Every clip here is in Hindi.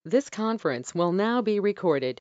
This conference will now be recorded.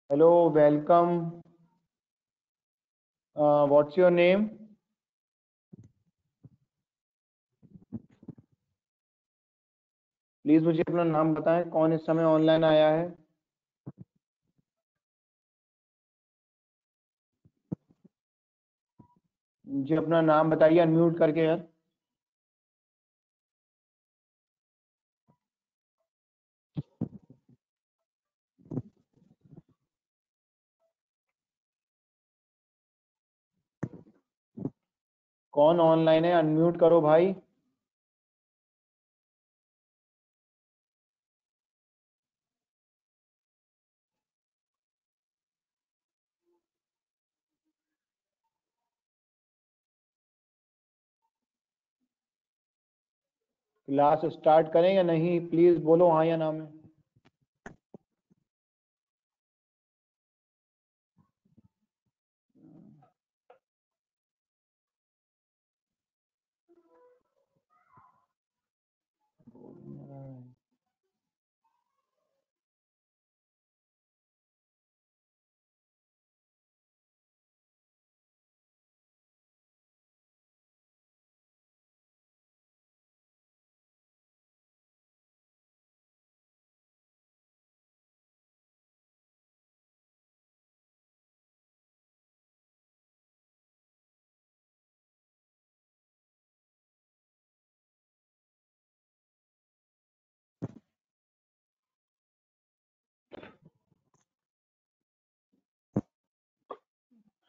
Hello, welcome. What's your name? Please मुझे अपना नाम बताएं, कौन इस समय ऑनलाइन आया है? मुझे अपना नाम बताइए अनम्यूट करके यार। कौन ऑनलाइन है? अनम्यूट करो भाई। क्लास स्टार्ट करें या नहीं? प्लीज बोलो हाँ या ना में।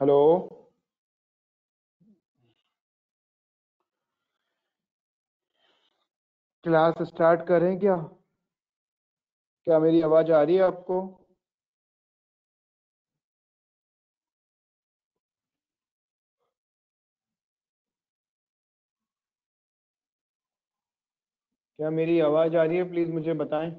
हेलो, क्लास स्टार्ट करें क्या? क्या मेरी आवाज आ रही है आपको? क्या मेरी आवाज आ रही है? प्लीज मुझे बताएं।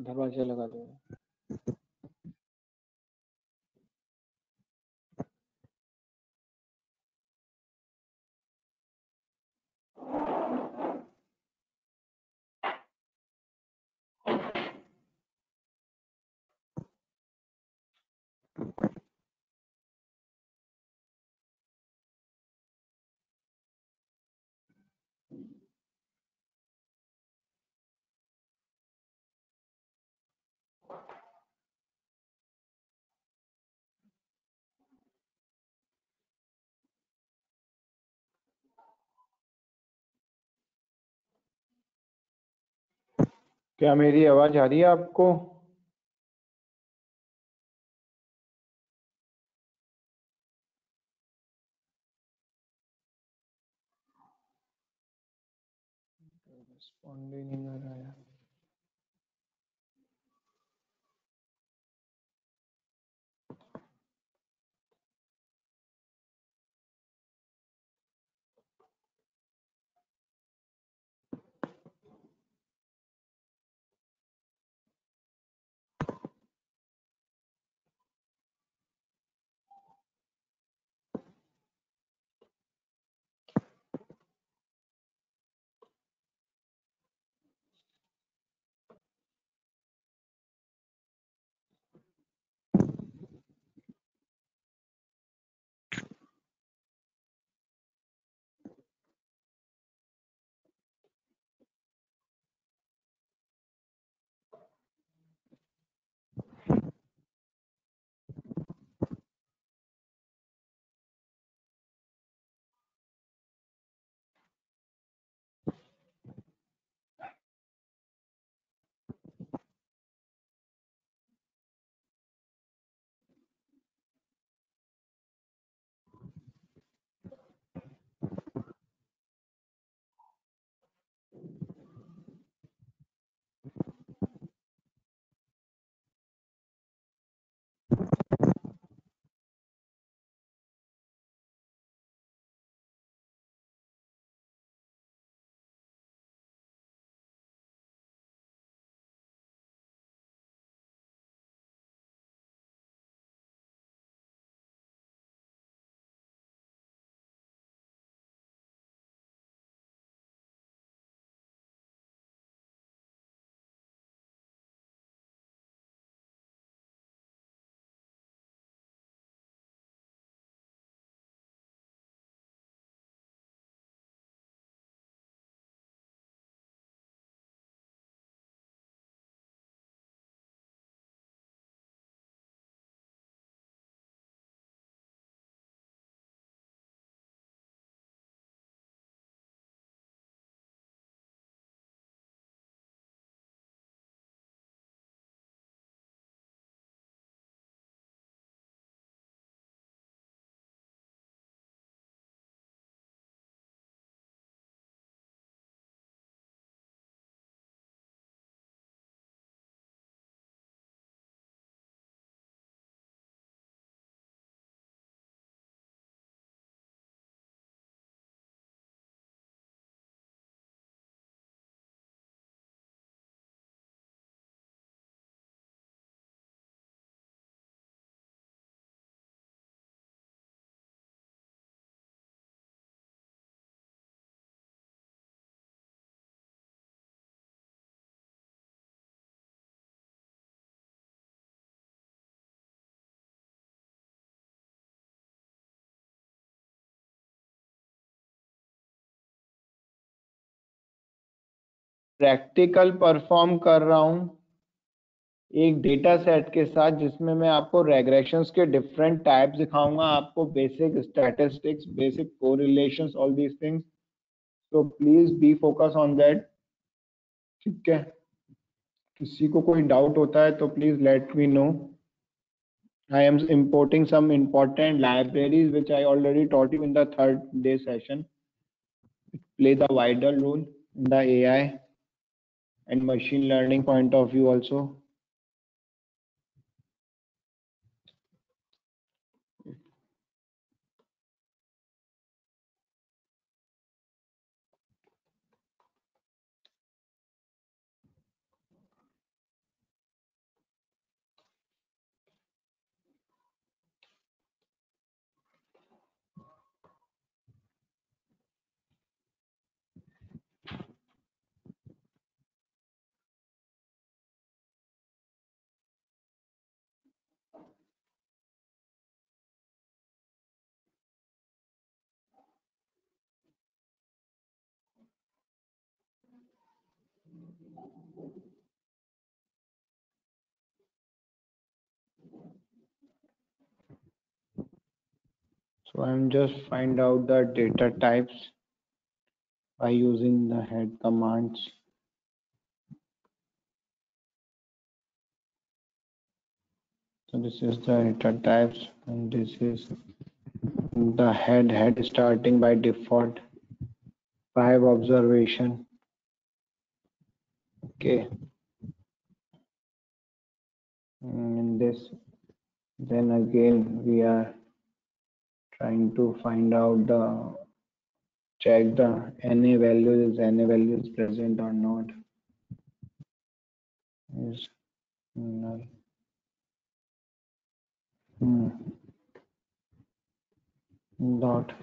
दरवाजा लगा दो। क्या मेरी आवाज आ रही है आपको? रिस्पॉन्ड ही नहीं कर रहा है। प्रैक्टिकल परफॉर्म कर रहा हूँ एक डेटा सेट के साथ जिसमें मैं आपको रेग्रेशंस के डिफरेंट टाइप्स दिखाऊंगा, आपको basic statistics, basic correlations, all these things. तो please be focus on that. ठीक है, किसी को कोई डाउट होता है तो please let me know. I am importing some important libraries which I already taught you in the third day session. It plays a vital role in the AI and machine learning point of view also. So I'm just find out the data types by using the head commands. So this is the data types and this is the head starting by default 5 observation. Okay, in this then again we are trying to find out the check the NA value, is NA value is present or not, is null. Dot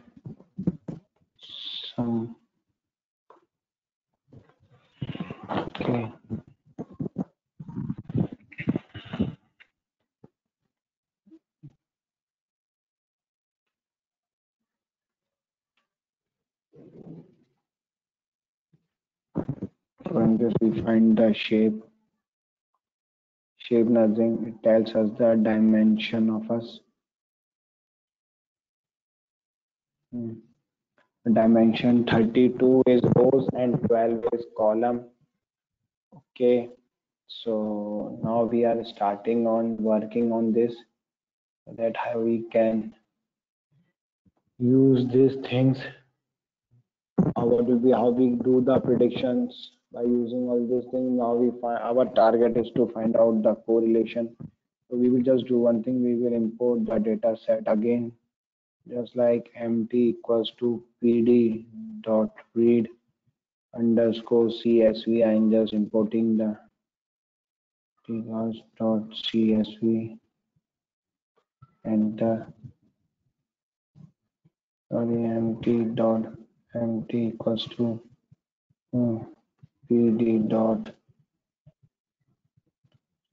sum. Okay, so in this we find the shape nudging. It tells us the dimension of us. Dimension 32 is rows and 12 is column. Okay, so now we are starting on working on this so that how we can use these things. What will be how we do the predictions by using all these things. Now we find our target is to find out the correlation. So we will just do one thing, we will import the data set again, just like mt equals to pd dot read underscore csv. I am just importing the dot csv and the mt equals to pd dot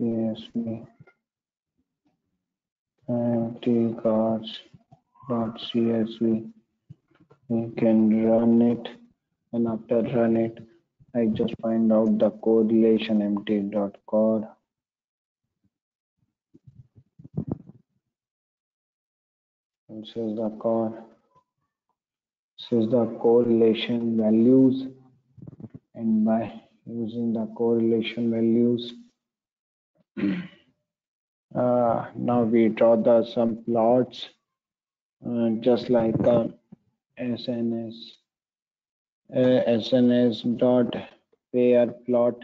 csv mt cards dot csv. We can run it, and after run it I just find out the correlation mt dot core. This is the core. This is the correlation values, and by using the correlation values now we draw the some plots just like SNS dot pair plot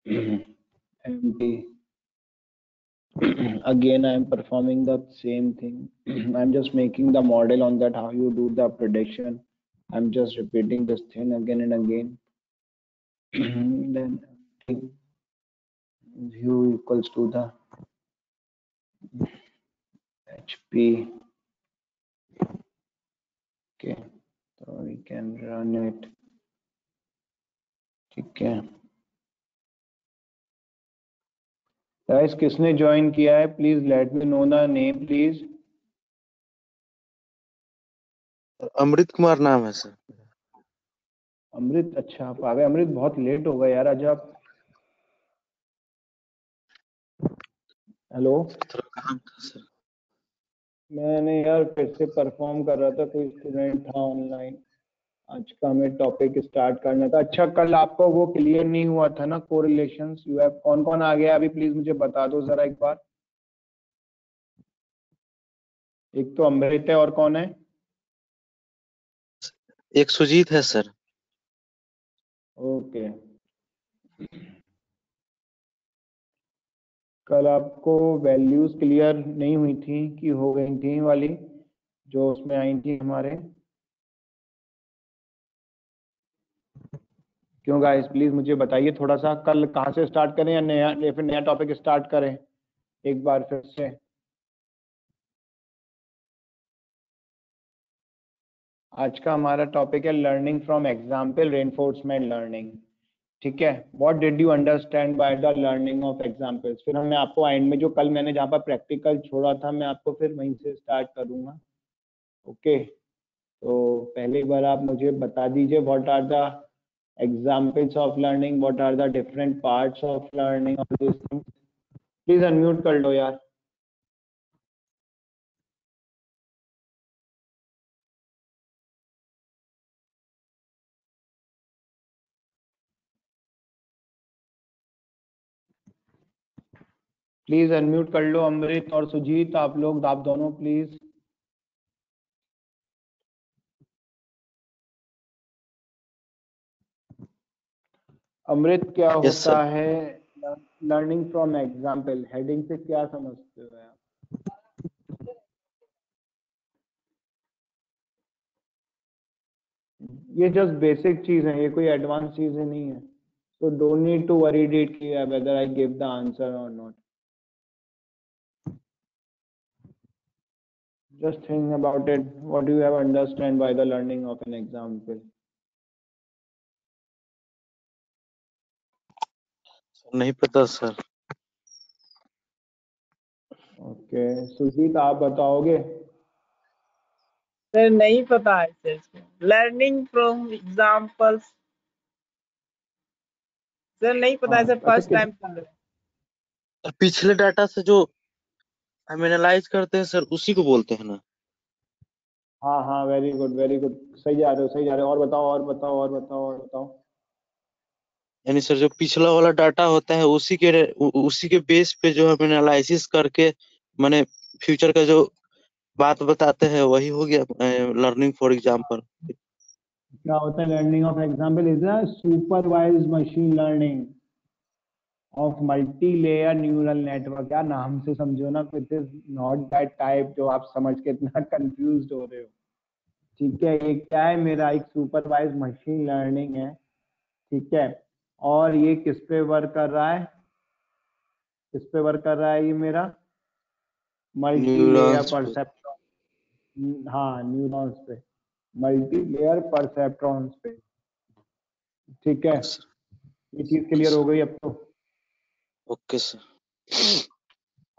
mt. Again I am performing the same thing. I'm just making the model on that how you do the prediction. I'm just repeating this thing again and again. Then u equals to the HP. Okay, so we can run it. ठीक है guys, किसने ज्वाइन किया है please let me know the name please. Amrit Kumar नाम है सर. अमृत, अच्छा आप आ गए। अमृत बहुत लेट हो गए यार आज आप। हेलो। थोड़ा काम था सर। मैंने यार फिर से परफॉर्म कर रहा था, कोई स्टूडेंट था ऑनलाइन। आज का हमें टॉपिक स्टार्ट करना था। अच्छा कल आपको वो क्लियर नहीं हुआ था ना, कोरिलेशंस यू हैव, कौन कौन आ गया अभी प्लीज मुझे बता दो जरा एक बार। एक तो अमृत है, और कौन है? एक सुजीत है सर। ओके। कल आपको वैल्यूज क्लियर नहीं हुई थी कि हो गई थी वाली, जो उसमें आई थी हमारे? क्यों गाइस, प्लीज मुझे बताइए थोड़ा सा, कल कहाँ से स्टार्ट करें या फिर नया टॉपिक स्टार्ट करें एक बार फिर से? आज का हमारा टॉपिक है learning from example reinforcement learning. ठीक है, what did you understand by the learning of examples. फिर हमने आपको एंड में जो कल मैंने जहाँ पर प्रैक्टिकल छोड़ा था, मैं आपको फिर वहीं से स्टार्ट करूंगा। ओके, तो पहली बार आप मुझे बता दीजिए what are the examples of learning, what are the different parts of learning of this things. Please unmute कर लो यार। प्लीज अनम्यूट कर लो अमृत और सुजीत, आप लोग, आप दोनों प्लीज। अमृत, क्या यस सर। होता है लर्निंग फ्रॉम एग्जाम्पल? हेडिंग से क्या समझते हो आप? ये जस्ट बेसिक चीज है, ये कोई एडवांस चीजें नहीं है। So don't need to worry it कि whether I give the answer और not. Just think about it, what do you have understand by the learning of an example? नहीं पता सर। ओके, सुजीत आप बताओगे? सर नहीं पता है sir, learning from examples sir नहीं पता है हाँ सर, अच्छा, फर्स्ट टाइम सुन रहे हैं। पिछले डाटा से जो हम एनालाइज करते हैं सर, उसी को बोलते हैं ना। हाँ हाँ, वेरी गुड वेरी गुड, सही जा रहे हो सही जा रहे हो। और बताओ और बताओ और बताओ और बताओ। यानी सर जो पिछला वाला डाटा होता है उसी के बेस पे जो हम एनालिसिस करके माने फ्यूचर का जो बात बताते हैं, वही हो गया लर्निंग फॉर एग्जाम्पल। क्या होता है learning of example? Is a supervised machine learning of multi layer neural network. यार नाम से समझो ना, it is not that type जो आप समझ के इतना कंफ्यूज हो रहे हो। ठीक है, ये क्या है, मेरा एक सुपरवाइज्ड मशीन लर्निंग है। ठीक है, और ये किस पे वर्क कर रहा है? किस पे वर्क कर रहा है ये मेरा? मल्टी लेयर न्यूरॉन्स पे। परसेप्ट्रॉन, हाँ न्यूरॉन्स पे, मल्टी लेयर परसेप्ट्रॉन्स पे। ठीक है, ओके सर। ये चीज ओके क्लियर हो सर। गई अब तो? Okay sir.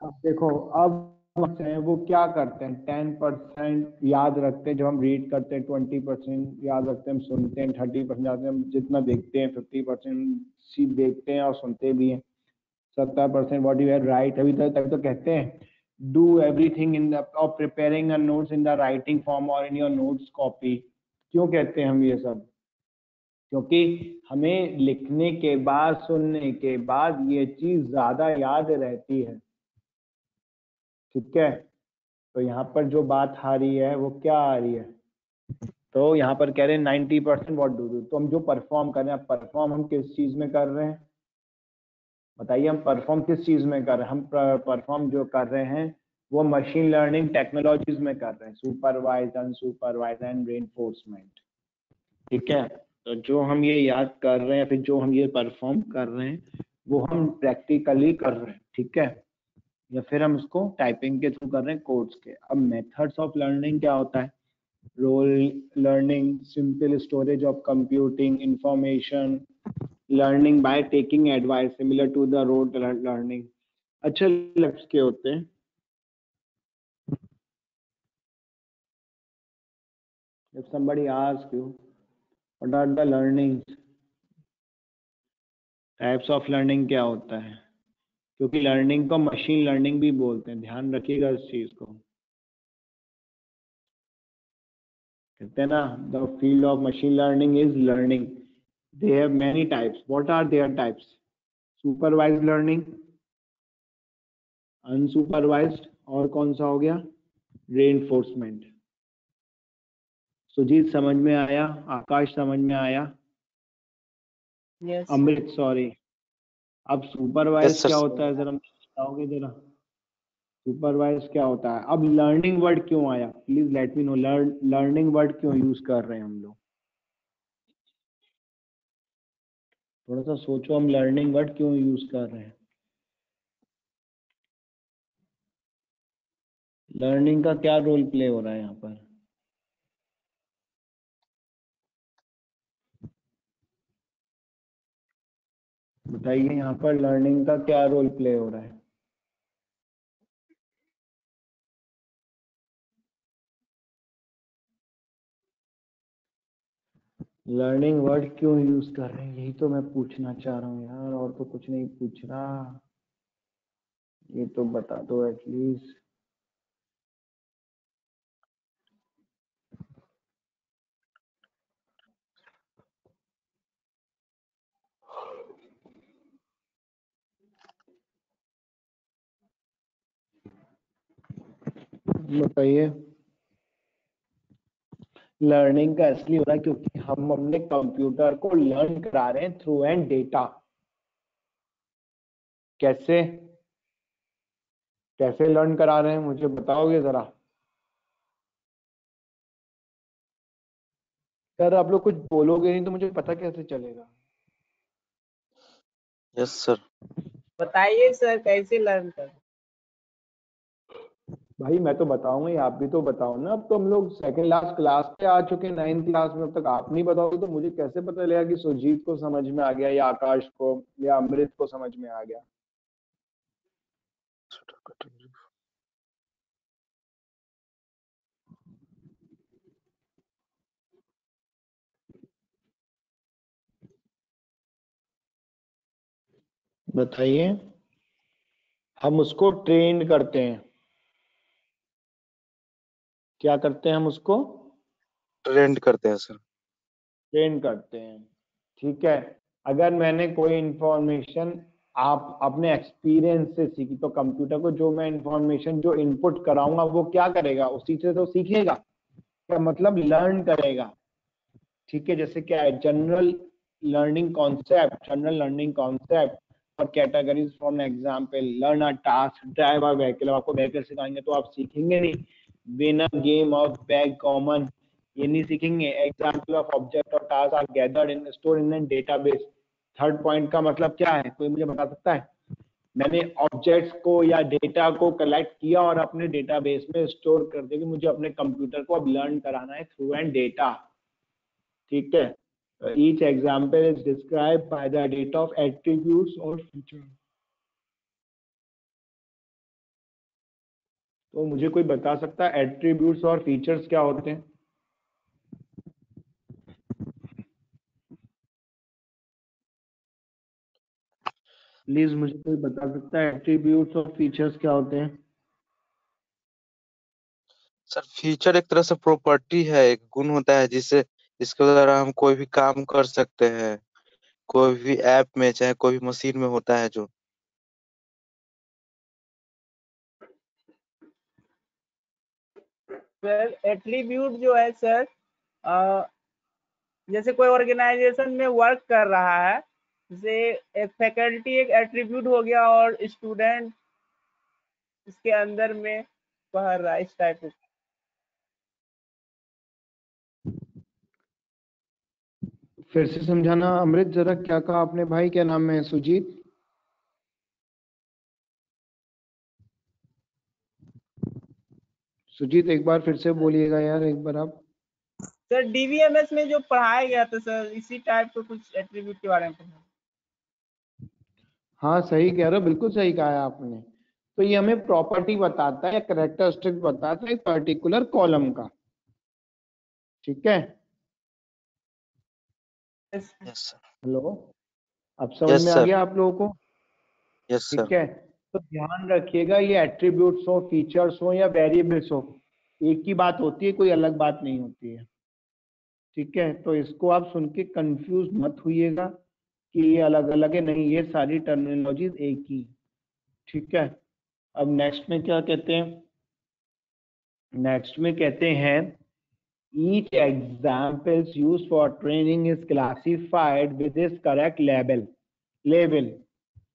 अब देखो, अब बच्चे हैं वो क्या करते हैं, 10% याद रखते हैं जब हम रीड करते हैं, 20% याद रखते हैं हम सुनते हैं, 30% याद हम जितना देखते हैं, 50% सी देखते हैं और सुनते भी हैं, 70% वॉट यू हैव राइट। अभी तक तो कहते हैं do everything in the of preparing a notes in the writing form और इन योर नोट्स कॉपी। क्यों कहते हैं हम ये सब? क्योंकि हमें लिखने के बाद, सुनने के बाद ये चीज ज्यादा याद रहती है। ठीक है, तो यहाँ पर जो बात आ रही है वो क्या आ रही है, तो यहाँ पर कह रहे हैं 90% वॉट डू डू। तो हम जो परफॉर्म कर रहे हैं, परफॉर्म हम किस चीज में कर रहे हैं? बताइए, हम परफॉर्म किस चीज में कर रहे हैं? हम परफॉर्म जो कर रहे हैं वो मशीन लर्निंग टेक्नोलॉजीज में कर रहे हैं, सुपरवाइज, अनसुपरवाइज एंड रेनफोर्समेंट। ठीक है, तो जो हम ये याद कर रहे हैं, फिर जो हम ये परफॉर्म कर रहे हैं, वो हम प्रैक्टिकली कर रहे हैं। ठीक है, या फिर हम उसको टाइपिंग के थ्रू कर रहे हैं, कोड्स के। अब मेथड्स ऑफ लर्निंग क्या होता है? Role learning, simple storage of computing information, learning by taking advice, similar to the road learning. अच्छा लफ्ज के होते हैं। If somebody asks you what are the learning types of learning क्या होता है, क्योंकि लर्निंग को मशीन लर्निंग भी बोलते हैं, ध्यान रखिएगा इस चीज को। कहते हैं ना, the field of machine learning is learning, they have many types. What are their types? Supervised learning, unsupervised, और कौन सा हो गया? रेनफोर्समेंट। सुजीत समझ में आया? आकाश समझ में आया? Yes. अमृत सॉरी। अब सुपरवाइज Yes, sir. क्या होता है, जरा बताओगे जरा? सुपरवाइज क्या होता है? अब लर्निंग वर्ड क्यों आया, please let me no. Learning word क्यों यूज कर रहे हैं हम लोग? थोड़ा सा सोचो, हम लर्निंग वर्ड क्यों यूज कर रहे हैं? लर्निंग का क्या रोल प्ले हो रहा है यहाँ पर? बताइए, यहाँ पर लर्निंग का क्या रोल प्ले हो रहा है? लर्निंग वर्ड क्यों यूज कर रहे हैं, यही तो मैं पूछना चाह रहा हूँ यार, और तो कुछ नहीं पूछ रहा। ये तो बता दो एटलीस्ट। बताइए। लर्निंग का इसलिए हो रहा है क्योंकि हम अपने कंप्यूटर को लर्न करा रहे हैं थ्रू एंड डेटा। कैसे कैसे लर्न करा रहे हैं, मुझे बताओगे जरा? सर आप लोग कुछ बोलोगे नहीं तो मुझे पता कैसे चलेगा? Yes, sir. बताइए सर कैसे लर्न कर। भाई मैं तो बताऊंगा ही, आप भी तो बताओ ना। अब तो हम लोग सेकंड लास्ट क्लास पे आ चुके हैं, 9th क्लास में। अब तक आप नहीं बताओगे तो मुझे कैसे पता चलेगा कि सुजीत को समझ में आ गया, या आकाश को, या अमृत को समझ में आ गया? बताइए। हम उसको ट्रेन करते हैं। क्या करते हैं हम उसको? ट्रेंड करते हैं सर। ट्रेन करते हैं। ठीक है। अगर मैंने कोई इंफॉर्मेशन आप अपने एक्सपीरियंस से सीखी, तो कंप्यूटर को जो मैं इंफॉर्मेशन जो इनपुट कराऊंगा वो क्या करेगा? उसी से तो सीखेगा। क्या मतलब? लर्न करेगा। ठीक है। जैसे क्या है, जनरल लर्निंग कॉन्सेप्ट और categories from example, learn a task, drive a vehicle. आपको व्हीकल सिखाएंगे तो आप सीखेंगे नहीं। Win a game of backgammon, ये नहीं सीखेंगे। एग्जाम्पल ऑफ ऑब्जेक्ट और task are gathered in store in an database. Third point का मतलब क्या है, कोई मुझे बता सकता है? मैंने ऑब्जेक्ट्स को या डेटा को कलेक्ट किया और अपने डेटाबेस में स्टोर कर दिया, कि मुझे अपने कंप्यूटर को अब लर्न कराना है थ्रू एंड डेटा। ठीक है। Each example is describe by the data of attributes और फीचर। तो मुझे कोई बता सकता है एट्रीब्यूट्स और फीचर्स क्या होते हैं? प्लीज मुझे कोई बता सकता है एट्रीब्यूट्स और फीचर्स क्या होते हैं? सर फीचर एक तरह से प्रॉपर्टी है, एक गुण होता है जिससे जिसके द्वारा हम कोई भी काम कर सकते हैं, कोई भी ऐप में चाहे कोई भी मशीन में होता है जो। सर एट्रीब्यूट जो है सर, जैसे कोई ऑर्गेनाइजेशन में वर्क कर रहा है, जैसे एक फैकल्टी एक एट्रीब्यूट हो गया और स्टूडेंट इसके अंदर में पढ़ रहा है, इस टाइप से। फिर से समझाना अमृत जरा, क्या कहा आपने भाई? क्या नाम है? सुजीत? सुजीत एक बार फिर से बोलिएगा यार, एक बार आप। सर डीवीएमएस में जो पढ़ाया गया था सर, इसी टाइप का कुछ एट्रीब्यूट के बारे में पढ़ा। हाँ सही कह रहे हो, बिल्कुल सही कहा है आपने। तो ये हमें प्रॉपर्टी बताता है, कैरेक्टरिस्टिक बताता है एक पर्टिकुलर कॉलम का। ठीक है। Yes yes sir. हेलो, अब समझ यस में आ सर। गया आप लोगों को? Yes sir. ठीक है, तो ध्यान रखिएगा, ये एट्रीब्यूट्स हो, फीचर्स हो या वेरिएबल्स हो, एक ही बात होती है, कोई अलग बात नहीं होती है। ठीक है, तो इसको आप सुन के कंफ्यूज मत होइएगा कि ये अलग अलग है, नहीं, ये सारी टर्मिनोलॉजीज एक ही। ठीक है, अब नेक्स्ट में क्या कहते हैं? नेक्स्ट में कहते हैं each examples used for training is classified with its correct label।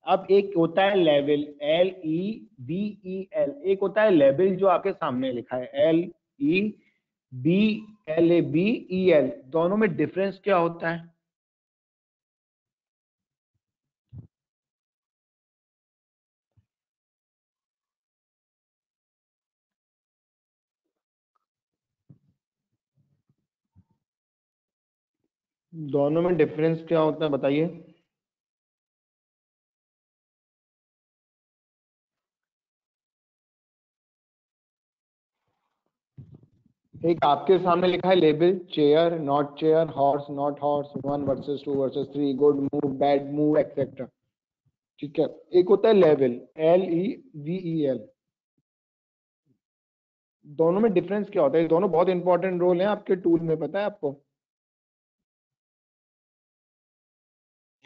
अब एक होता है लेवल, LEVEL, एक होता है लेवल जो आपके सामने लिखा है LEBLABEL। दोनों में डिफरेंस क्या होता है? दोनों में डिफरेंस क्या होता है बताइए? एक आपके सामने लिखा है label, chair not chair, horse not horse, 1 versus 2 versus 3, good move bad move etcetera. ठीक है, एक होता है लेवल, LEVEL। दोनों में डिफरेंस क्या होता है? दोनों बहुत इंपॉर्टेंट रोल है आपके टूल में, पता है आपको?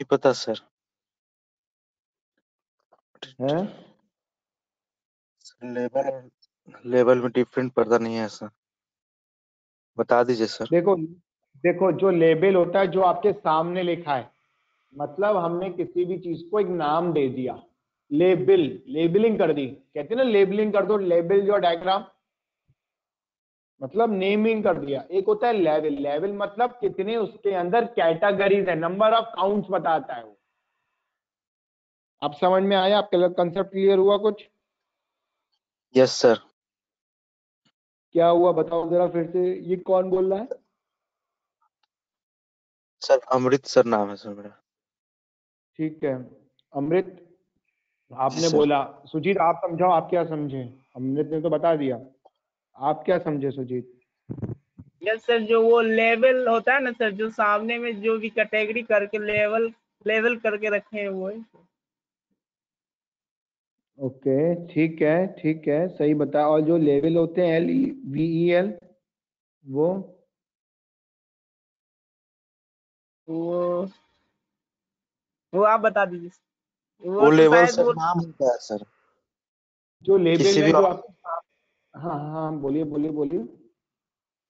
नहीं पता सर। है? लेवल में डिफरेंट पता नहीं है सर, बता दीजिए सर। देखो देखो, जो लेबल होता है जो आपके सामने लिखा है, मतलब हमने किसी भी चीज को एक नाम दे दिया, लेबलिंग कर दी, कहते हैं ना लेबलिंग कर दो, लेबल योर डायग्राम, मतलब नेमिंग कर दिया। एक होता है लेवल, लेवल मतलब कितने उसके अंदर कैटेगरीज है, नंबर ऑफ काउंट्स बताता है वो। आप समझ में आया? आपका कंसेप्ट क्लियर हुआ कुछ? Yes sir. क्या हुआ बताओ जरा फिर से, ये कौन बोल रहा है? सर अमृत सर नाम है सर मेरा। ठीक है, अमृत जी आपने सर। बोला। सुजीत आप समझाओ, आप क्या समझे? अमृत ने तो बता दिया, आप क्या समझे सुजीत? यस सर, जो वो लेवल होता है ना सर, जो सामने में जो भी कैटेगरी करके लेवल लेवल करके रखे हैं वो है। ओके, ठीक है, सही बता। और जो लेवल होते हैं LEVEL, वो वो वो आप बता दीजिए, वो वो तो लेवल शायद सर वो नाम होता है सर। जो लेबल किसी है भी जो आप, हाँ हाँ बोलिए बोलिए बोलिए।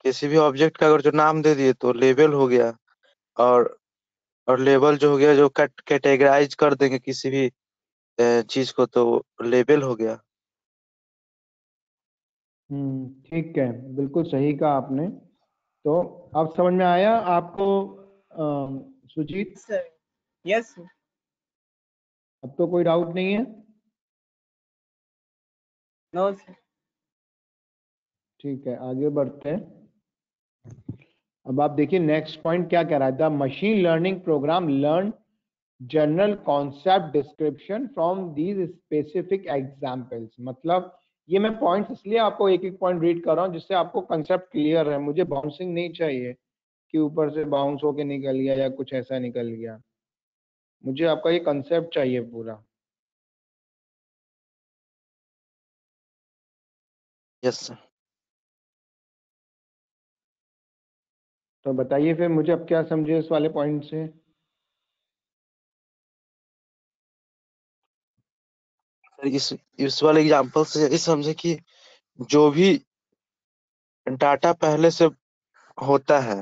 किसी भी ऑब्जेक्ट का अगर जो नाम दे दिए तो लेबल हो गया। और और लेबल जो हो गया, जो कैटेगराइज कर देंगे किसी भी चीज को, तो लेबल हो गया। ठीक है, बिल्कुल सही कहा आपने। तो अब समझ में आया आपको सुजीत? सर। Yes sir. अब तो कोई डाउट नहीं है? No sir. ठीक है, आगे बढ़ते हैं। अब आप देखिए नेक्स्ट पॉइंट क्या कह रहा है, the machine learning program learn general concept description from these specific examples. मतलब ये मैं पॉइंट्स इसलिए आपको एक एक पॉइंट रीड कर रहा हूँ जिससे आपको कंसेप्ट क्लियर है। मुझे बाउंसिंग नहीं चाहिए कि ऊपर से बाउंस होके निकल गया या कुछ ऐसा निकल गया, मुझे आपका ये कंसेप्ट चाहिए पूरा। Yes sir. तो बताइए फिर मुझे अब क्या समझे इस वाले पॉइंट से? इस वाले एग्जांपल से ये समझे कि जो भी डाटा पहले से होता है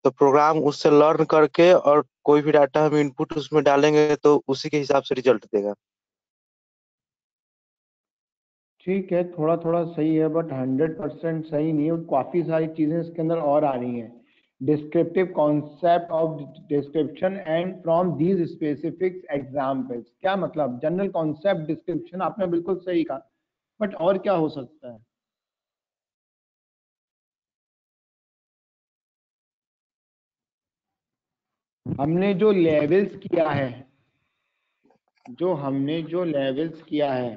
तो प्रोग्राम उससे लर्न करके, और कोई भी डाटा हम इनपुट उसमें डालेंगे तो उसी के हिसाब से रिजल्ट देगा। ठीक है, थोड़ा थोड़ा सही है बट 100% सही नहीं है, काफी सारी चीजें इसके अंदर और आ रही हैं। Descriptive concept of description and from these specific examples, क्या मतलब? जनरल कॉन्सेप्ट डिस्क्रिप्शन आपने बिल्कुल सही कहा, बट और क्या हो सकता है? हमने जो लेवल्स किया है, हमने जो लेवल्स किया है,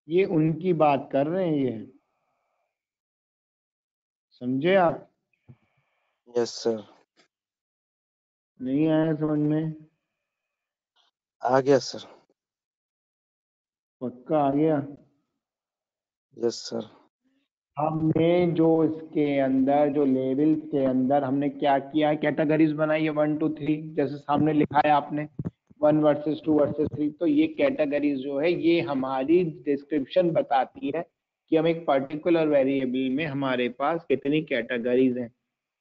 ये उनकी बात कर रहे हैं, ये समझे आप? Yes sir. नहीं आया समझ में? आ गया सर। पक्का आ गया? Yes sir. हमने जो इसके अंदर जो लेवल के अंदर हमने क्या किया, कैटेगरीज बनाई है 1 2 3, जैसे सामने लिखा है आपने 1 वर्सेस 2 वर्सेस 3। तो ये कैटेगरीज जो है ये हमारी डिस्क्रिप्शन बताती है कि हम एक पर्टिकुलर वेरिएबल में हमारे पास कितनी कैटेगरीज हैं।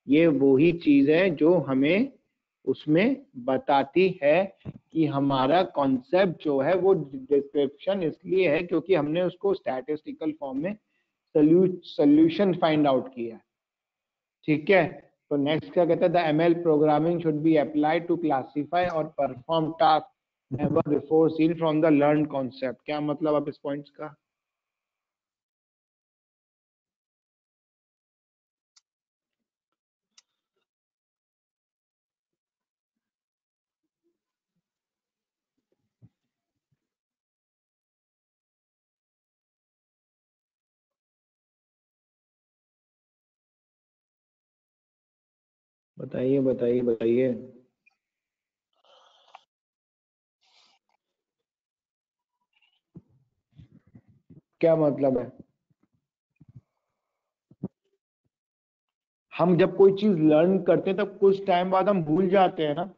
ये वही चीज है जो हमें उसमें बताती है कि हमारा कॉन्सेप्ट जो है वो डिस्क्रिप्शन इसलिए है क्योंकि हमने उसको स्टैटिस्टिकल फॉर्म में सोल्यूशन फाइंड आउट किया। ठीक है, तो नेक्स्ट क्या कहता है, the ML programming should be applied to classify और perform task never before seen from the learn concept. क्या मतलब आप इस पॉइंट्स का? बताइए बताइए बताइए। क्या मतलब है? हम जब कोई चीज लर्न करते हैं तब कुछ टाइम बाद हम भूल जाते हैं ना,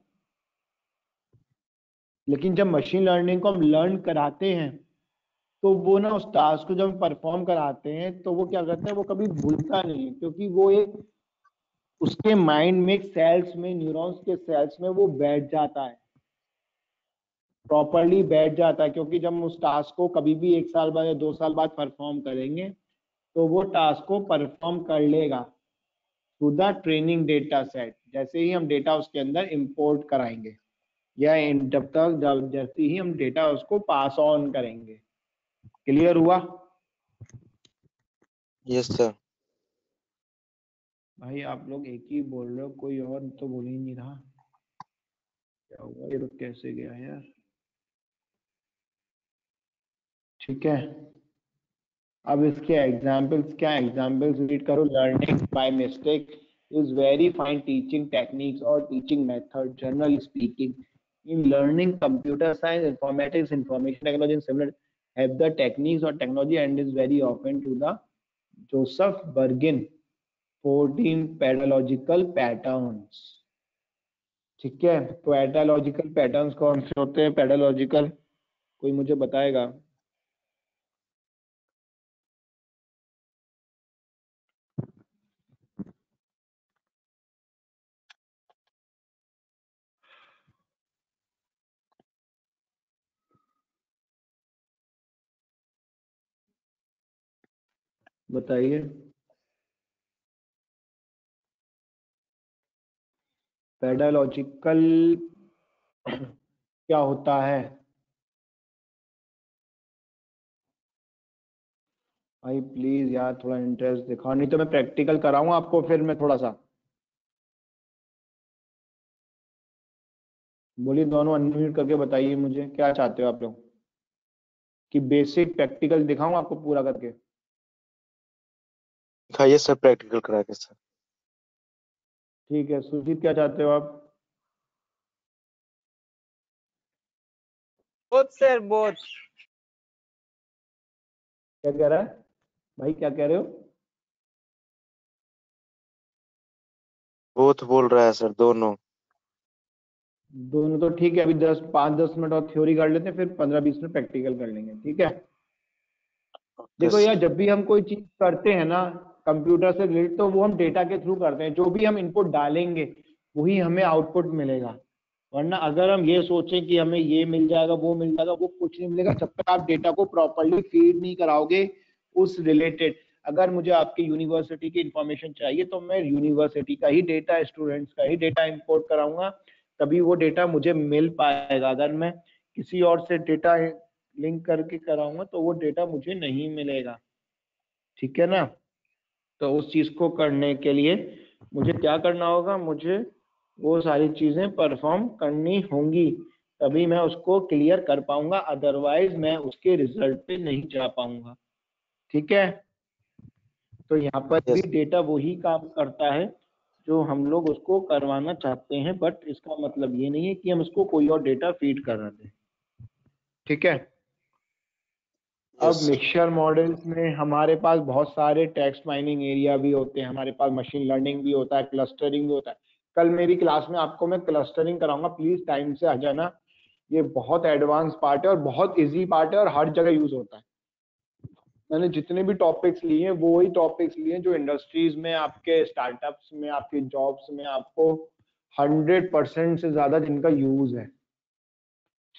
लेकिन जब मशीन लर्निंग को हम लर्न कराते हैं तो वो ना उस टास्क को जब परफॉर्म कराते हैं तो वो क्या करता है, वो कभी भूलता नहीं है क्योंकि वो एक उसके माइंड में सेल्स में न्यूरॉन्स के सेल्स में वो बैठ जाता है, प्रॉपरली बैठ जाता है। क्योंकि जब हम उस टास्क को कभी भी 1 साल बाद या 2 साल बाद परफॉर्म करेंगे तो वो टास्क को परफॉर्म कर लेगा through the training data set. जैसे ही हम डेटा उसके अंदर इंपोर्ट कराएंगे या जैसे ही हम डेटा उसको पास ऑन करेंगे। क्लियर हुआ? Yes sir. भाई आप लोग एक ही बोल रहे हो, कोई और तो बोल ही नहीं रहा। क्या हुआ, ये तो कैसे गया यार? ठीक है, अब इसके एग्जाम्पल्स, क्या एग्जाम्पल्स रीड करो। Learning by mistake is very fine teaching techniques और teaching method generally speaking in learning computer science informatics information technology similar have the techniques or technology and is very often to the Joseph Bergin 14 pedagogical patterns। ठीक है, पेडालॉजिकल पैटर्न्स कौन से होते हैं? पेडालॉजिकल कोई मुझे बताएगा? बताइए। पेडालॉजिकल क्या होता है? भाई प्लीज यार थोड़ा इंटरेस्ट दिखाओ, नहीं तो मैं प्रैक्टिकल कराऊंगा आपको फिर मैं थोड़ा सा। बोलिए, दोनों अनम्यूट करके बताइए मुझे क्या चाहते हो आप लोग, कि बेसिक प्रैक्टिकल दिखाऊं आपको पूरा करके? दिखाइए सर, प्रैक्टिकल करा के सर। ठीक है, सुजीत क्या चाहते हो आप? Both sir both. क्या कह रहा है भाई, क्या कह रहे हो? बोथ बोल रहा है सर, दोनों। दोनों तो ठीक है, अभी 5-10 मिनट और थ्योरी कर लेते हैं, फिर 15-20 मिनट प्रैक्टिकल कर लेंगे। ठीक है, ओके देखो यार सर। जब भी हम कोई चीज करते हैं ना कंप्यूटर से रिलेटेड तो वो हम डेटा के थ्रू करते हैं। जो भी हम इनपुट डालेंगे वही हमें आउटपुट मिलेगा। वरना अगर हम ये सोचें कि हमें ये मिल जाएगा वो मिल जाएगा, वो कुछ नहीं मिलेगा जब तक आप डेटा को प्रॉपरली फीड नहीं कराओगे उस रिलेटेड। अगर मुझे आपकी यूनिवर्सिटी की इंफॉर्मेशन चाहिए तो मैं यूनिवर्सिटी का ही डेटा, स्टूडेंट्स का ही डेटा इंपोर्ट कराऊंगा, तभी वो डेटा मुझे मिल पाएगा। अगर मैं किसी और से डेटा लिंक करके कराऊंगा तो वो डेटा मुझे नहीं मिलेगा। ठीक है ना? तो उस चीज को करने के लिए मुझे क्या करना होगा, मुझे वो सारी चीजें परफॉर्म करनी होंगी, तभी मैं उसको क्लियर कर पाऊंगा, अदरवाइज मैं उसके रिजल्ट पे नहीं जा पाऊंगा। ठीक है, तो यहाँ पर भी यस। डेटा वही काम करता है जो हम लोग उसको करवाना चाहते हैं, बट इसका मतलब ये नहीं है कि हम उसको कोई और डेटा फीड कर रहे थे। ठीक है। अब यस मिक्सचर मॉडल्स में हमारे पास बहुत सारे टेक्स्ट माइनिंग एरिया भी होते हैं, हमारे पास मशीन लर्निंग भी होता है, क्लस्टरिंग भी होता है। कल मेरी क्लास में आपको मैं क्लस्टरिंग कराऊंगा, प्लीज टाइम से आ जाना। ये बहुत एडवांस पार्ट है और बहुत इजी पार्ट है और हर जगह यूज होता है। मैंने जितने भी टॉपिक्स लिए हैं वो वही टॉपिक्स लिए हैं जो इंडस्ट्रीज में, आपके स्टार्टअप्स में, आपके जॉब्स में आपको 100% से ज्यादा जिनका यूज है।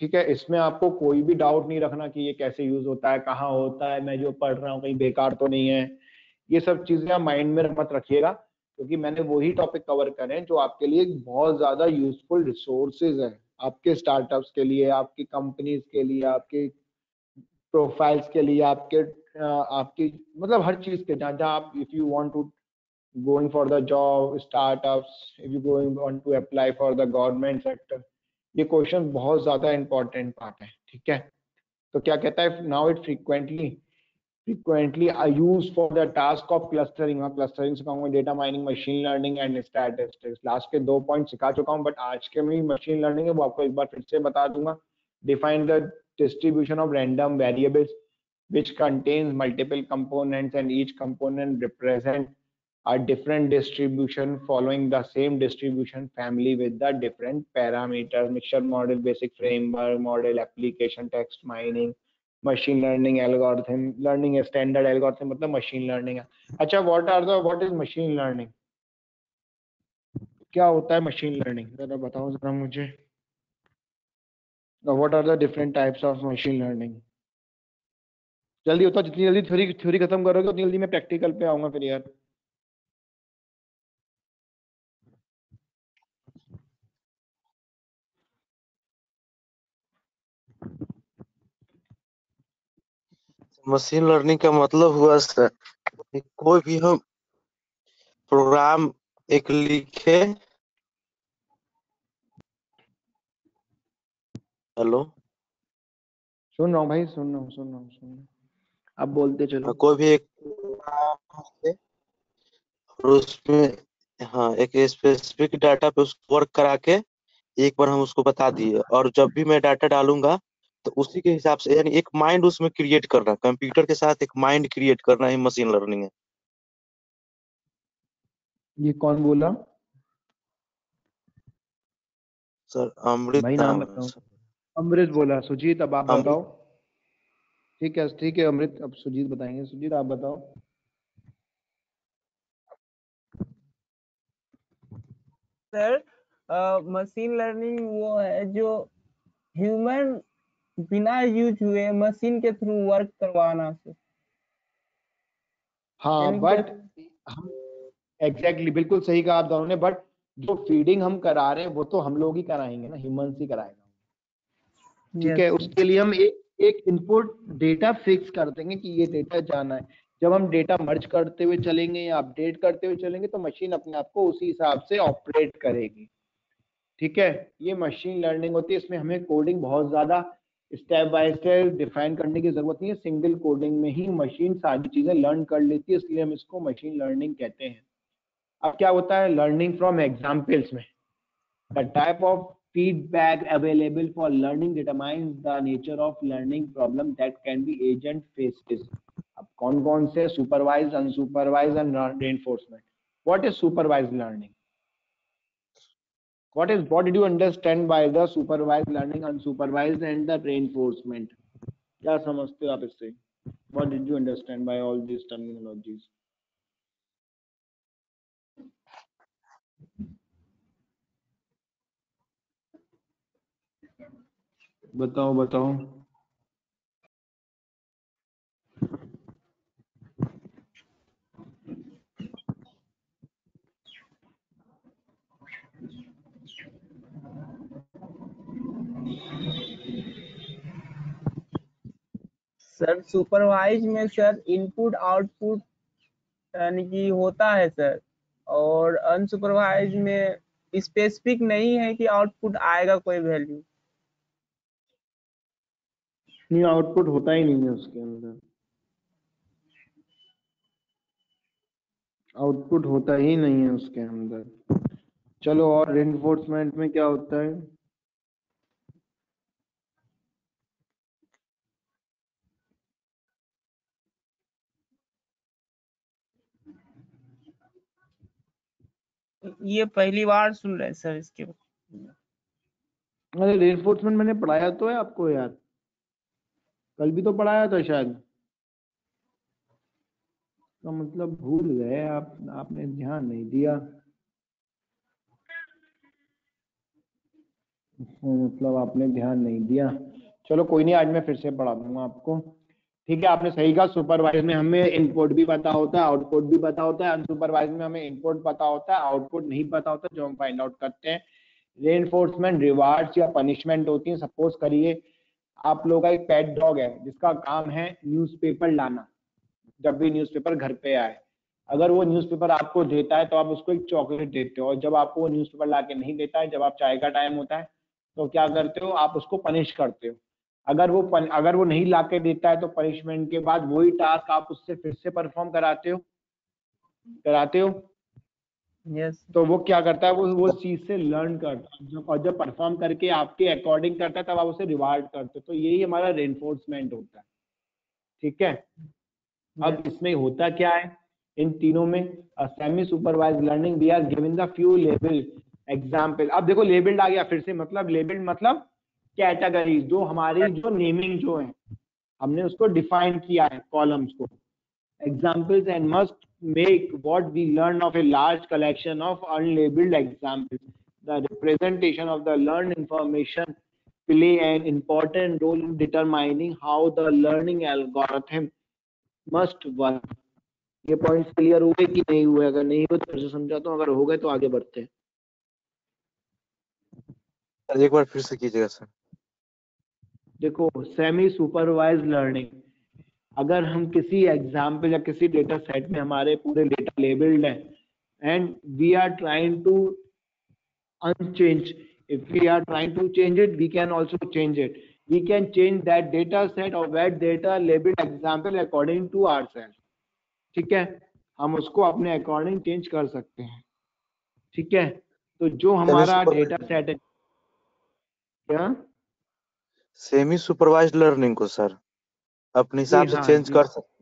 ठीक है, इसमें आपको कोई भी डाउट नहीं रखना कि ये कैसे यूज होता है, कहाँ होता है, मैं जो पढ़ रहा हूँ कहीं बेकार तो नहीं है। ये सब चीजें आप माइंड में मत रखिएगा, क्योंकि मैंने वही टॉपिक कवर करे हैं जो आपके लिए बहुत ज्यादा यूजफुल रिसोर्सेज है, आपके स्टार्टअप्स के लिए, आपकी कंपनीज के लिए, आपके प्रोफाइल्स के लिए, आपकी मतलब हर चीज के, जहाँ जहाँ आप, if you want to going for the job startups, if you want to apply for the government sector, ये क्वेश्चन बहुत ज्यादा इंपॉर्टेंट पार्ट है। ठीक है, तो क्या कहता है, now it frequently are used for the task of clustering। हाँ, क्लस्टरिंग सिखाऊंगा, data mining, machine learning and statistics. Last के 2 पॉइंट सिखा चुका हूँ, बट आज के में मशीन लर्निंग है वो आपको एक बार फिर से बता दूंगा। Define the distribution of random variables which contains multiple components and each component represent a different distribution following the same distribution family with the different parameters। mixture model, basic framework model, application, text mining, machine learning algorithm, learning standard algorithm, मतलब machine learning है। अच्छा, what is machine learning? क्या होता है machine learning, जरा बताओ जरा मुझे। what are the different types of machine learning? जल्दी होता, जितनी जल्दी थ्योरी थ्योरी खत्म करोगे उतनी जल्दी मैं प्रैक्टिकल पे आऊंगा फिर यार। मशीन लर्निंग का मतलब हुआ सर कि कोई भी हम प्रोग्राम एक लिखे। हेलो। सुन रहा हूँ भाई, सुन रहा हूँ, अब बोलते चलो। कोई भी एक प्रोग्राम लिखे और उसमें हाँ एक स्पेसिफिक डाटा पे उसको वर्क करा के एक बार हम उसको बता दिए, और जब भी मैं डाटा डालूंगा तो उसी के हिसाब से, यानी एक माइंड उसमें क्रिएट करना, कंप्यूटर के साथ एक माइंड क्रिएट करना ही मशीन लर्निंग है। ये कौन बोला सर अमृत भाई, नाम नाम है बताओ। सर। अमृत बोला, सुजीत अब आप अमृत। बताओ। ठीक है अमृत, अब सुजीत बताएंगे। सुजीत आप बताओ। सर मशीन लर्निंग वो है जो ह्यूमन बिना यूज हुए मशीन के थ्रू वर्क करवाना सर। हाँ, यानी कि बट हम एग्जैक्टली बिल्कुल सही कहा आप दोनों ने, बट जो फीडिंग हम करा रहे हैं वो तो हम लोग ही कराएंगे ना, ह्यूमंस ही कराएगा। ठीक है, यस सर। उसके लिए हम एक इनपुट डेटा फिक्स कर देंगे कि ये डेटा जाना है। जब हम डेटा मर्ज करते हुए चलेंगे या अपडेट करते हुए चलेंगे तो मशीन अपने आप को उसी हिसाब से ऑपरेट करेगी। ठीक है, ये मशीन लर्निंग होती है, इसमें हमें कोडिंग बहुत ज्यादा स्टेप बाय स्टेप डिफाइन करने की जरूरत नहीं है, सिंगल कोडिंग में ही मशीन सारी चीजें लर्न कर लेती है, इसलिए हम इसको मशीन लर्निंग कहते हैं। अब क्या होता है लर्निंग फ्रॉम एग्जाम्पल्स में, the type of feedback available for learning determines the nature of learning problem that can be agent faces। अब कौन कौन से, supervise, unsupervise and reinforcement। what is supervised learning? What did you understand by the supervised learning, unsupervised and the reinforcement? क्या समझते हो आप इससे? What did you understand by all these terminologies? बताओ बताओ। सर सुपरवाइज में सर इनपुट आउटपुट यानी कि होता है सर, और अनसुपरवाइज में स्पेसिफिक नहीं है कि आउटपुट आएगा कोई वैल्यू। नहीं, आउटपुट होता ही नहीं है उसके अंदर। आउटपुट होता ही नहीं है उसके अंदर। चलो, और रेनफोर्समेंट में क्या होता है? ये पहली बार सुन रहे हैं सर इसके। अरे रेनफोर्समेंट मैंने पढ़ाया तो है आपको यार, कल भी तो पढ़ाया था शायद। तो मतलब भूल गए आप, आपने ध्यान नहीं दिया। मतलब आपने ध्यान नहीं दिया। चलो कोई नहीं, आज मैं फिर से पढ़ा दूंगा आपको। ठीक है, आपने सही कहा। सुपरवाइज में हमें इनपुट भी पता होता है, आउटपुट भी पता होता है। अनसुपरवाइज में हमें इनपुट पता होता है, आउटपुट नहीं पता होता, जो हम फाइंड आउट करते हैं। रेनफोर्समेंट रिवार्ड्स या पनिशमेंट होती है। सपोज करिए आप लोगों का एक पेट डॉग है जिसका काम है न्यूज़पेपर लाना। जब भी न्यूज़पेपर घर पे आए, अगर वो न्यूज़पेपर आपको देता है तो आप उसको एक चॉकलेट देते हो, और जब आपको वो न्यूज़पेपर ला के नहीं देता है, जब आप चाय का टाइम होता है, तो क्या करते हो, आप उसको पनिश करते हो। अगर वो नहीं ला के देता है तो पनिशमेंट के बाद वही टास्क आप उससे फिर से परफॉर्म कराते हो। यस। तो वो क्या करता है, वो चीज से लर्न करता है, और जब परफॉर्म करके आपके अकॉर्डिंग करता है तब आप उसे रिवार्ड करते हो। तो यही हमारा रेनफोर्समेंट होता है। ठीक है। अब इसमें होता क्या है इन तीनों में? Semi supervise learning, we are given the few label example. अब देखो लेबल्ड आ गया फिर से, मतलब लेबल्ड मतलब कैटेगरीज, जो हमारी जो नेमिंग जो है हमने उसको डिफाइन किया है कॉलम्स को। Examples and must make what we learn of a large collection of unlabeled examples. The representation of the learned information play an important role in determining how the learning algorithm must work. ये पॉइंट्स क्लियर हुए कि नहीं हुए? अगर नहीं हुए तो फिर से समझाता हूँ, अगर हो गए तो आगे बढ़ते हैं। एक बार फिर से कीजिएगा सर। देखो, सेमी सुपरवाइज लर्निंग, अगर हम किसी एग्जाम्पल या किसी डेटा सेट में हमारे पूरे डेटा लेबल्ड है and we are trying to unchange, if we are trying to change it, we can also change it. We can change that data set or that data labeled example according to ourselves. ठीक है, हम उसको अपने अकॉर्डिंग चेंज कर सकते हैं। ठीक है, तो जो हमारा डेटा सेट है क्या, सेमी सुपरवाइज्ड लर्निंग को सर अपने हिसाब से चेंज कर सकते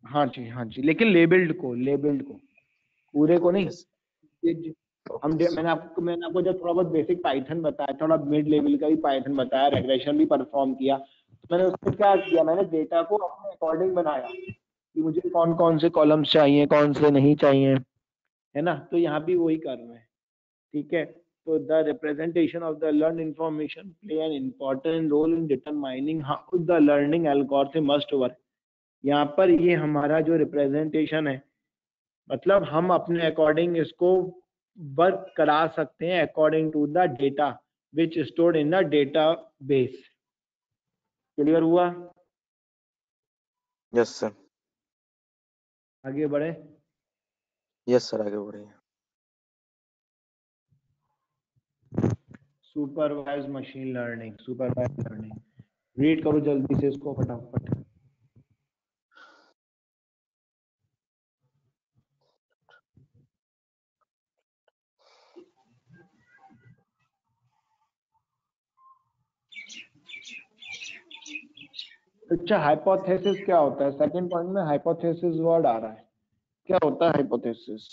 हाँ जी, हाँ जी, लेकिन लेबल्ड को पूरे को नहीं। मैंने आपको जब थोड़ा बहुत बेसिक पाइथन बताया, थोड़ा मिड लेवल का भी पाइथन बताया, रेग्रेशन भी परफॉर्म किया, तो मैंने उसमें क्या किया, मैंने डेटा को अपने अकॉर्डिंग बनाया कि मुझे कौन कौन से कॉलम्स चाहिए, कौन से नहीं चाहिए, है ना। तो यहाँ भी वही कर रहे हैं। ठीक है, तो the representation of the learn information play an important role in determining how the learning algorithm must work. यहाँ पर ये हमारा जो रिप्रेजेंटेशन है, मतलब हम अपने अकॉर्डिंग इसको वर्क करा सकते हैं according to the data which stored in the database. Clear हुआ? Yes sir. आगे बढ़े। यस सर, आगे बढ़िए। Supervise machine learning, supervise learning read करो जल्दी से इसको फटाफट। अच्छा, हाइपोथेसिस क्या होता है? सेकंड पॉइंट में हाइपोथेसिस वर्ड आ रहा है, क्या होता है hypothesis?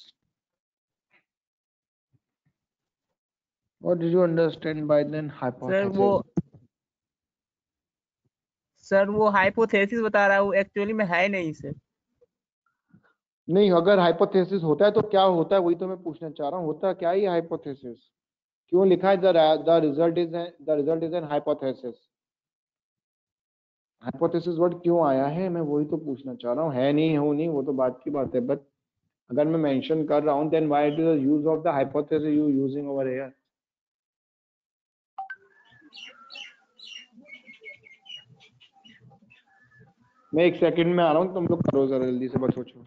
What did you understand by then hypothesis? Sir वो हाइपोथेसिस बता रहा हूँ, एक्चुअली में है नहीं सर। नहीं, अगर हाइपोथेसिस होता है तो क्या होता है, वही तो मैं पूछना चाह रहा हूँ। होता क्या ही हाइपोथेसिस? क्यों लिखा है the result is an hypothesis? Hypothesis word क्यों आया है, मैं वही तो पूछना चाह रहा हूँ। है नहीं, हो नहीं, वो तो बात की बात है, बट अगर मैं मेंशन कर रहा हूँ then why it is the use of the hypothesis you using over here? मैं एक सेकंड में आ रहा हूँ, तुम लोग करो जरा जल्दी से, बस सोचो।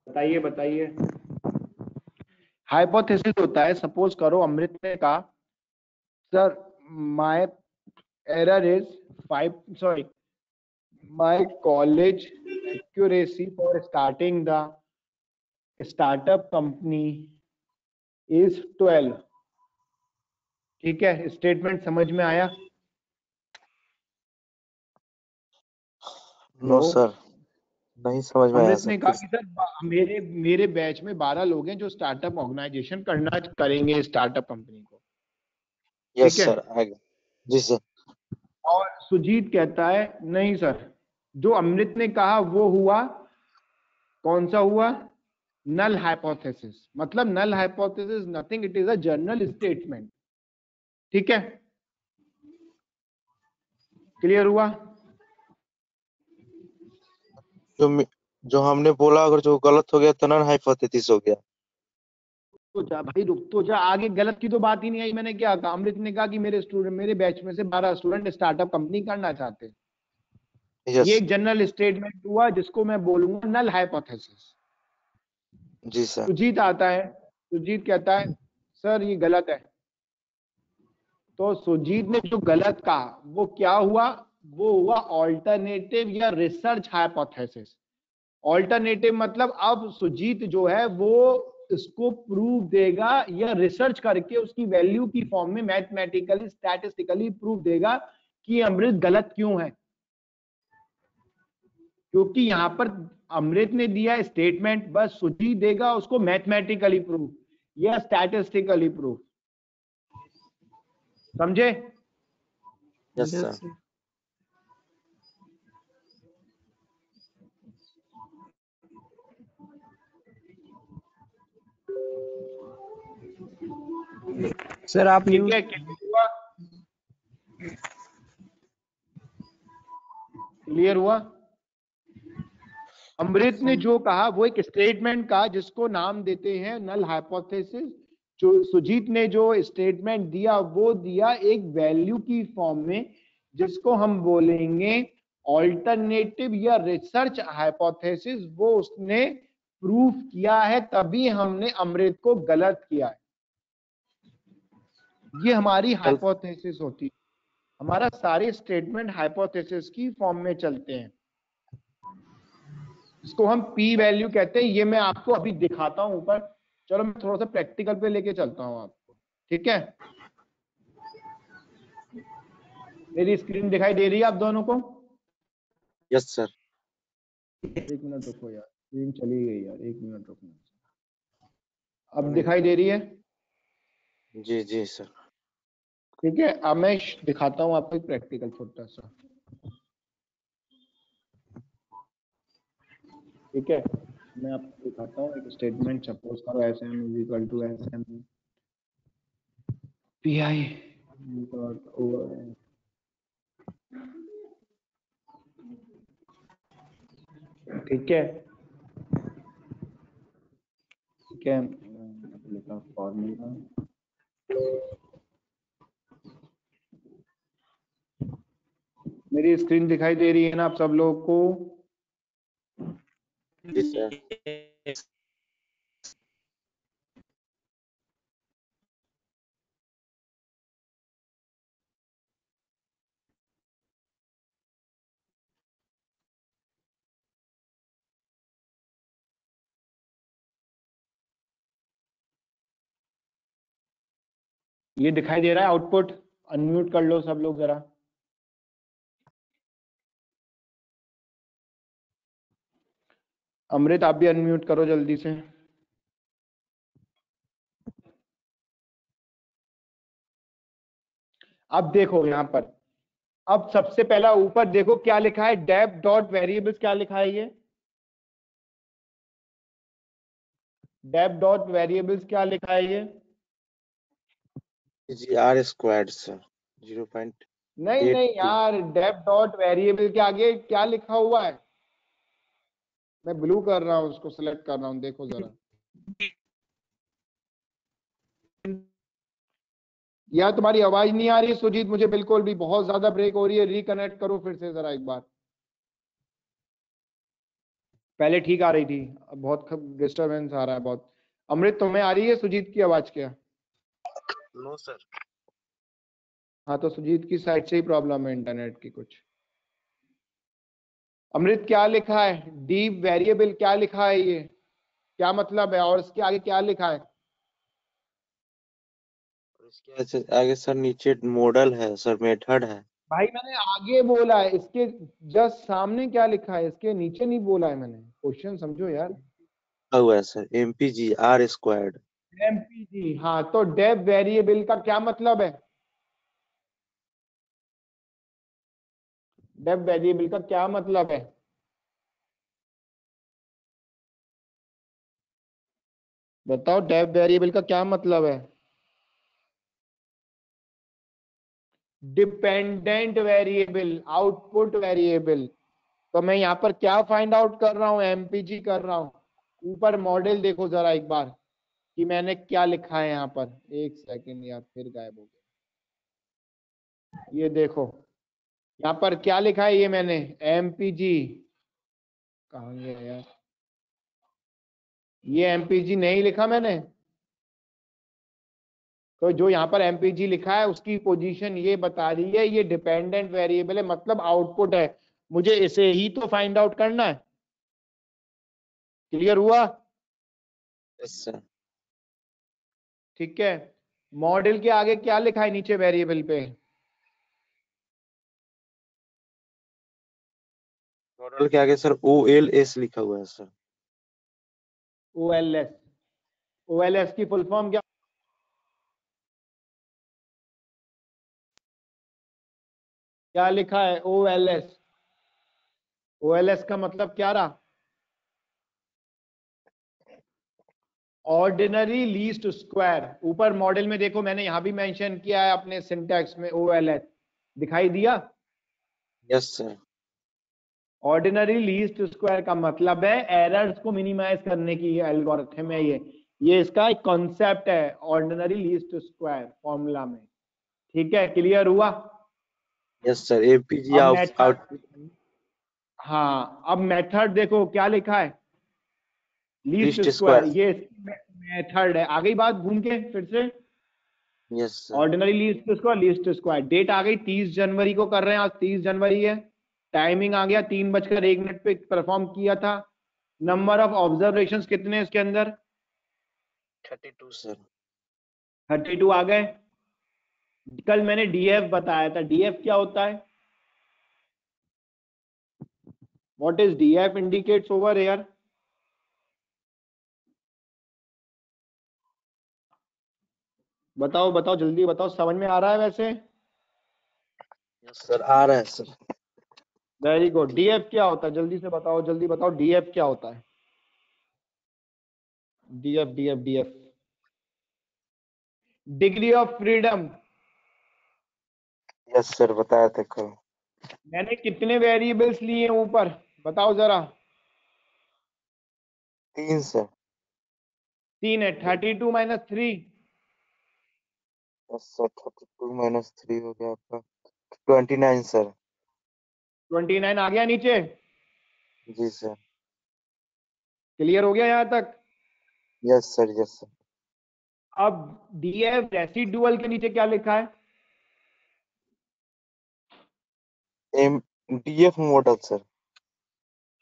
बताइए बताइए। हाइपोथेसिस होता है, सपोज करो अमृत ने कहा sir my error is 5 sorry my college accuracy for starting the startup company is 12। ठीक है, स्टेटमेंट समझ में आया? नो सर, नहीं समझ में आया अमृत सर। ने कहा कि सर मेरे मेरे बैच में 12 लोग हैं जो स्टार्टअप ऑर्गेनाइजेशन करना करेंगे स्टार्टअप कंपनी को। यस ठीक है, सर, आ गया। जी सर। और सुजीत कहता है नहीं सर, जो अमृत ने कहा वो हुआ, कौन सा हुआ? Null hypothesis. मतलब null hypothesis nothing, it is a general statement. ठीक है, क्लियर हुआ? जो हमने बोला अगर जो गलत हो गया तो नन हाइपोथेसिस हो गया। तो जा भाई, रुक तो जा, आगे गलत की तो बात ही नहीं आई। मैंने क्या कहा? अमृत ने कहा कि मेरे बैच में से 12 स्टूडेंट स्टार्टअप कंपनी करना चाहते हैं। यस ये एक जनरल स्टेटमेंट हुआ जिसको मैं बोलूंगा नल हाइपोथेसिस। जी सर। सुजीत आता है, सुजीत कहता है सर ये गलत है। तो सुजीत ने जो गलत कहा वो क्या हुआ? वो हुआ ऑल्टरनेटिव या रिसर्च हाइपोथेसिस। ऑल्टरनेटिव मतलब अब सुजीत जो है वो इसको प्रूव देगा या रिसर्च करके उसकी वैल्यू की फॉर्म में मैथमेटिकली स्टैटिस्टिकली प्रूव देगा कि अमृत गलत क्यों है। क्योंकि यहां पर अमृत ने दिया स्टेटमेंट, बस सुजीत देगा उसको मैथमेटिकली प्रूफ या स्टैटिस्टिकली प्रूफ। समझे? Yes sir. सर आप ठीक म्यूट। है, क्लियर हुआ? अमृत ने जो कहा वो एक स्टेटमेंट कहा जिसको नाम देते हैं नल हाइपोथेसिस। जो सुजीत ने जो स्टेटमेंट दिया वो दिया एक वैल्यू की फॉर्म में जिसको हम बोलेंगे ऑल्टरनेटिव या रिसर्च हाइपोथेसिस। वो उसने प्रूफ किया है, तभी हमने अमृत को गलत किया है। ये हमारी हाइपोथेसिस होती है। हमारा सारे स्टेटमेंट हाइपोथेसिस की फॉर्म में चलते हैं, इसको हम पी वैल्यू कहते हैं। ये मैं आपको अभी दिखाता हूं ऊपर। चलो मैं थोड़ा सा प्रैक्टिकल पे लेके चलता हूं आपको। ठीक है, मेरी स्क्रीन दिखाई दे रही है आप दोनों को? Yes sir. एक मिनट रुको यार, स्क्रीन चली गई यार, एक मिनट रुकना। अब दिखाई दे रही है? जी जी सर। ठीक है, अब मैं दिखाता हूं आपको एक प्रैक्टिकल छोटा सा। ठीक है, मैं आपको दिखाता हूँ एक स्टेटमेंट। सपोज करो S M is equal to S M P I dot over. ठीक है, ठीक है, लिखा फॉर्मूला। मेरी स्क्रीन दिखाई दे रही है ना आप सब लोगों को? जी सर। ये दिखाई दे रहा है आउटपुट? अनम्यूट कर लो सब लोग जरा। अमृत आप भी अनम्यूट करो जल्दी से। अब देखो यहां पर, अब सबसे पहला ऊपर देखो क्या लिखा है, डेप डॉट वेरिएबल्स। क्या लिखा है ये? डेप डॉट वेरिएबल्स क्या लिखा है ये? जी आर स्क्वायर्ड सर 0. नहीं नहीं 82 यार, डेफ डॉट वेरिएबल के आगे क्या लिखा हुआ है? मैं ब्लू कर रहा हूँ, उसको सिलेक्ट कर रहा हूँ, देखो जरा। यार तुम्हारी आवाज नहीं आ रही है सुजीत, मुझे बिल्कुल भी, बहुत ज्यादा ब्रेक हो रही है। रिकनेक्ट करो फिर से जरा एक बार। पहले ठीक आ रही थी, अब बहुत डिस्टरबेंस आ रहा है बहुत। अमृत तुम्हें आ रही है सुजीत की आवाज क्या? No sir. हाँ तो सुजीत की साइड से ही प्रॉब्लम है इंटरनेट की कुछ। अमृत क्या लिखा है? डीप वेरिएबल क्या लिखा है, ये क्या मतलब है? और इसके आगे क्या लिखा है? इसके आगे सर नीचे मॉडल है सर, मेथड है। भाई मैंने आगे बोला है, इसके जस्ट सामने क्या लिखा है? इसके नीचे नहीं बोला है मैंने, क्वेश्चन समझो यार। हुआ है sir MPG R squared. MPG, हाँ तो डेफ वेरिएबल का क्या मतलब है? डेफ वेरिएबल का क्या मतलब है? बताओ, डेफ वेरिएबल का क्या मतलब है? Dependent variable, output variable. तो मैं यहाँ पर क्या फाइंड आउट कर रहा हूँ? एमपीजी कर रहा हूँ। ऊपर मॉडल देखो जरा एक बार कि मैंने क्या लिखा है यहाँ पर। एक सेकंड यार, फिर गायब हो गया। ये देखो यहाँ पर क्या लिखा है, ये मैंने एमपीजी, कहाँ गया यार? ये एमपीजी नहीं लिखा मैंने। तो जो यहाँ पर एमपीजी लिखा है उसकी पोजीशन ये बता रही है ये डिपेंडेंट वेरिएबल है, मतलब आउटपुट है। मुझे इसे ही तो फाइंड आउट करना है। क्लियर हुआ? Yes sir. ठीक है। मॉडल के आगे क्या लिखा है नीचे वेरिएबल पे? मॉडल के आगे सर OLS लिखा हुआ है सर। ओएलएस। ओएलएस की फुल फॉर्म क्या? क्या लिखा है? ओएलएस। ओएलएस का मतलब क्या रहा? Ordinary least square. ऊपर मॉडल में देखो, मैंने यहां भी मेंशन किया है अपने सिंटैक्स में, ओएलएस दिखाई दिया। Yes sir. Ordinary least square का मतलब है एरर्स को मिनिमाइज करने की एल्गोरिथम है ये इसका एक कॉन्सेप्ट है, ऑर्डिनरी लीस्ट स्क्वायर फॉर्मूला में। ठीक है, क्लियर हुआ? यस सर MPG अब मेथड, आउटपुट। हाँ अब मेथड देखो क्या लिखा है, लीस्ट लीस्ट स्क्वायर। स्क्वायर। ये मेथड है। आ गई बात घूम के फिर से? Yes sir. Ordinary least square, least square. Date आ गई 30 जनवरी को कर रहे हैं, आज 30 जनवरी है। टाइमिंग आ गया 3:01 पे परफॉर्म किया था। नंबर ऑफ ऑब्जर्वेशंस कितने हैं इसके अंदर? 32 सर। 32 आ गए। कल मैंने डीएफ बताया था, डीएफ क्या होता है? What is DF indicates over here? बताओ बताओ जल्दी बताओ, समझ में आ रहा है वैसे? यस सर आ रहा है सर। Very good. डीएफ क्या होता है, जल्दी से बताओ, जल्दी बताओ, डीएफ क्या होता है? DF DF DF degree of freedom. Yes sir बताया था कल। मैंने कितने वेरिएबल्स लिए हैं ऊपर, बताओ जरा? 3 सर। 3 है। 32 माइनस 3? यस सर 32 माइनस 3 हो गया आपका 29 सर। 29 आ गया नीचे? जी सर। क्लियर हो गया यहां तक? Yes sir yes sir. अब डीएफ रेसिडुअल के नीचे क्या लिखा है? DF model sir.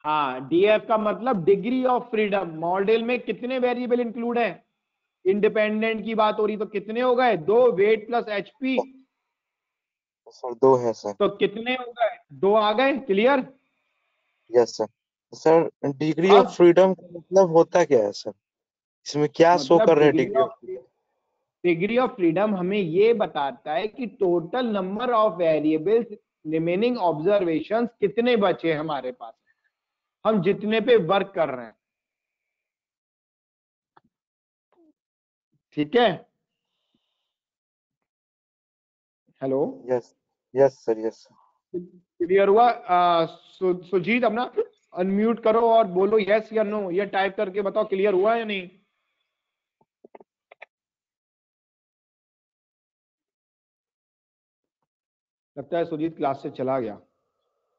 हाँ, डीएफ का मतलब डिग्री ऑफ फ्रीडम। मॉडल में कितने वेरिएबल इंक्लूड है? इंडिपेंडेंट की बात हो रही तो कितने हो गए? 2, वेट प्लस एचपी। सर 2 है सर। तो कितने हो गए? 2 आ गए। Clear? Yes sir. Sir degree of अब फ्रीडम का मतलब होता क्या है सर? इसमें क्या शो मतलब कर रहे हैं degree of freedom? Degree of freedom हमें ये बताता है कि total number of variables, remaining observations कितने बचे हमारे पास, हम जितने पे वर्क कर रहे हैं। ठीक है? Hello? Yes yes sir, yes sir. Clear हुआ? सुजीत अपना अनम्यूट करो और बोलो यस या नो, ये टाइप करके बताओ क्लियर हुआ या नहीं। लगता है सुजीत क्लास से चला गया,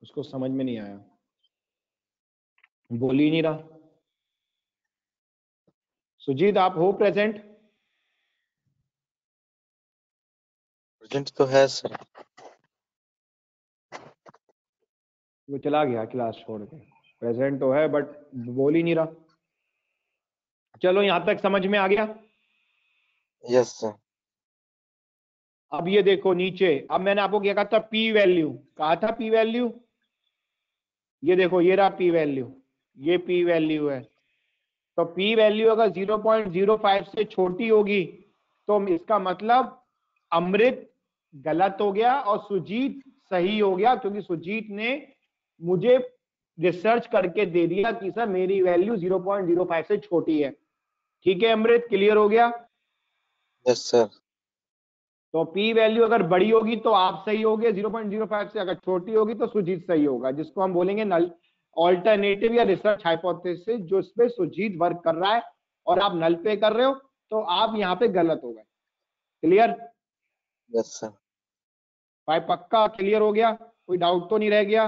उसको समझ में नहीं आया, बोल ही नहीं रहा। सुजीत आप हो प्रेजेंट? प्रेजेंट तो है सर। वो चला गया क्लास छोड़ के। प्रेजेंट तो है बट बोल ही नहीं रहा। चलो यहां तक समझ में आ गया। Yes sir. अब ये देखो नीचे, अब मैंने आपको क्या कहा था, पी वैल्यू कहा था, पी वैल्यू ये देखो, ये रहा पी वैल्यू, ये पी वैल्यू है। तो पी वैल्यू अगर 0.05 से छोटी होगी तो इसका मतलब अमृत गलत हो गया और सुजीत सही हो गया, क्योंकि सुजीत ने मुझे रिसर्च करके दे दिया कि सर मेरी वैल्यू 0.05 से छोटी है। ठीक है अमृत, क्लियर हो गया? Yes sir. तो पी वैल्यू अगर बड़ी होगी तो आप सही होगे 0.05 से, अगर छोटी होगी तो सुजीत सही होगा, जिसको हम बोलेंगे नल ऑल्टरनेटिव या रिसर्च हाइपोथेसिस, जो इस पे सुजीत वर्क कर रहा है और आप नल पे कर रहे हो, तो आप यहाँ पे गलत हो गए। क्लियर? Yes sir. भाई पक्का क्लियर हो गया? कोई डाउट तो नहीं रह गया?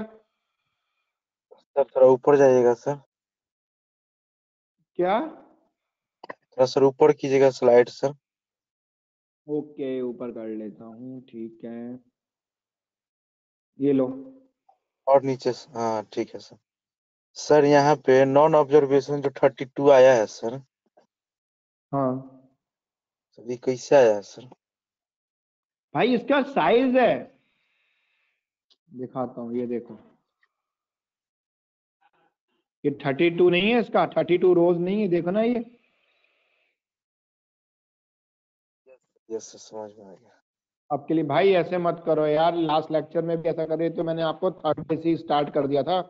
सर थोड़ा ऊपर जाइएगा सर। क्या? थोड़ा सर ऊपर कीजिएगा स्लाइड सर। ओके ऊपर कर लेता हूँ, ठीक है, ये लो। और नीचे हाँ ठीक है सर। सर यहाँ पे नॉन ऑब्जर्वेशन जो 32 आया है सर, हाँ सर ये कैसे आया है सर? भाई इसका साइज है, दिखाता हूँ, ये देखो, ये 32 नहीं है, इसका 32 रोज नहीं है, देखो ना ये। यस सर, समझ में आ गया। अब के लिए भाई ऐसे मत करो यार, लास्ट लेक्चर में भी ऐसा कर रहे थे, मैंने आपको 30 से स्टार्ट कर दिया था।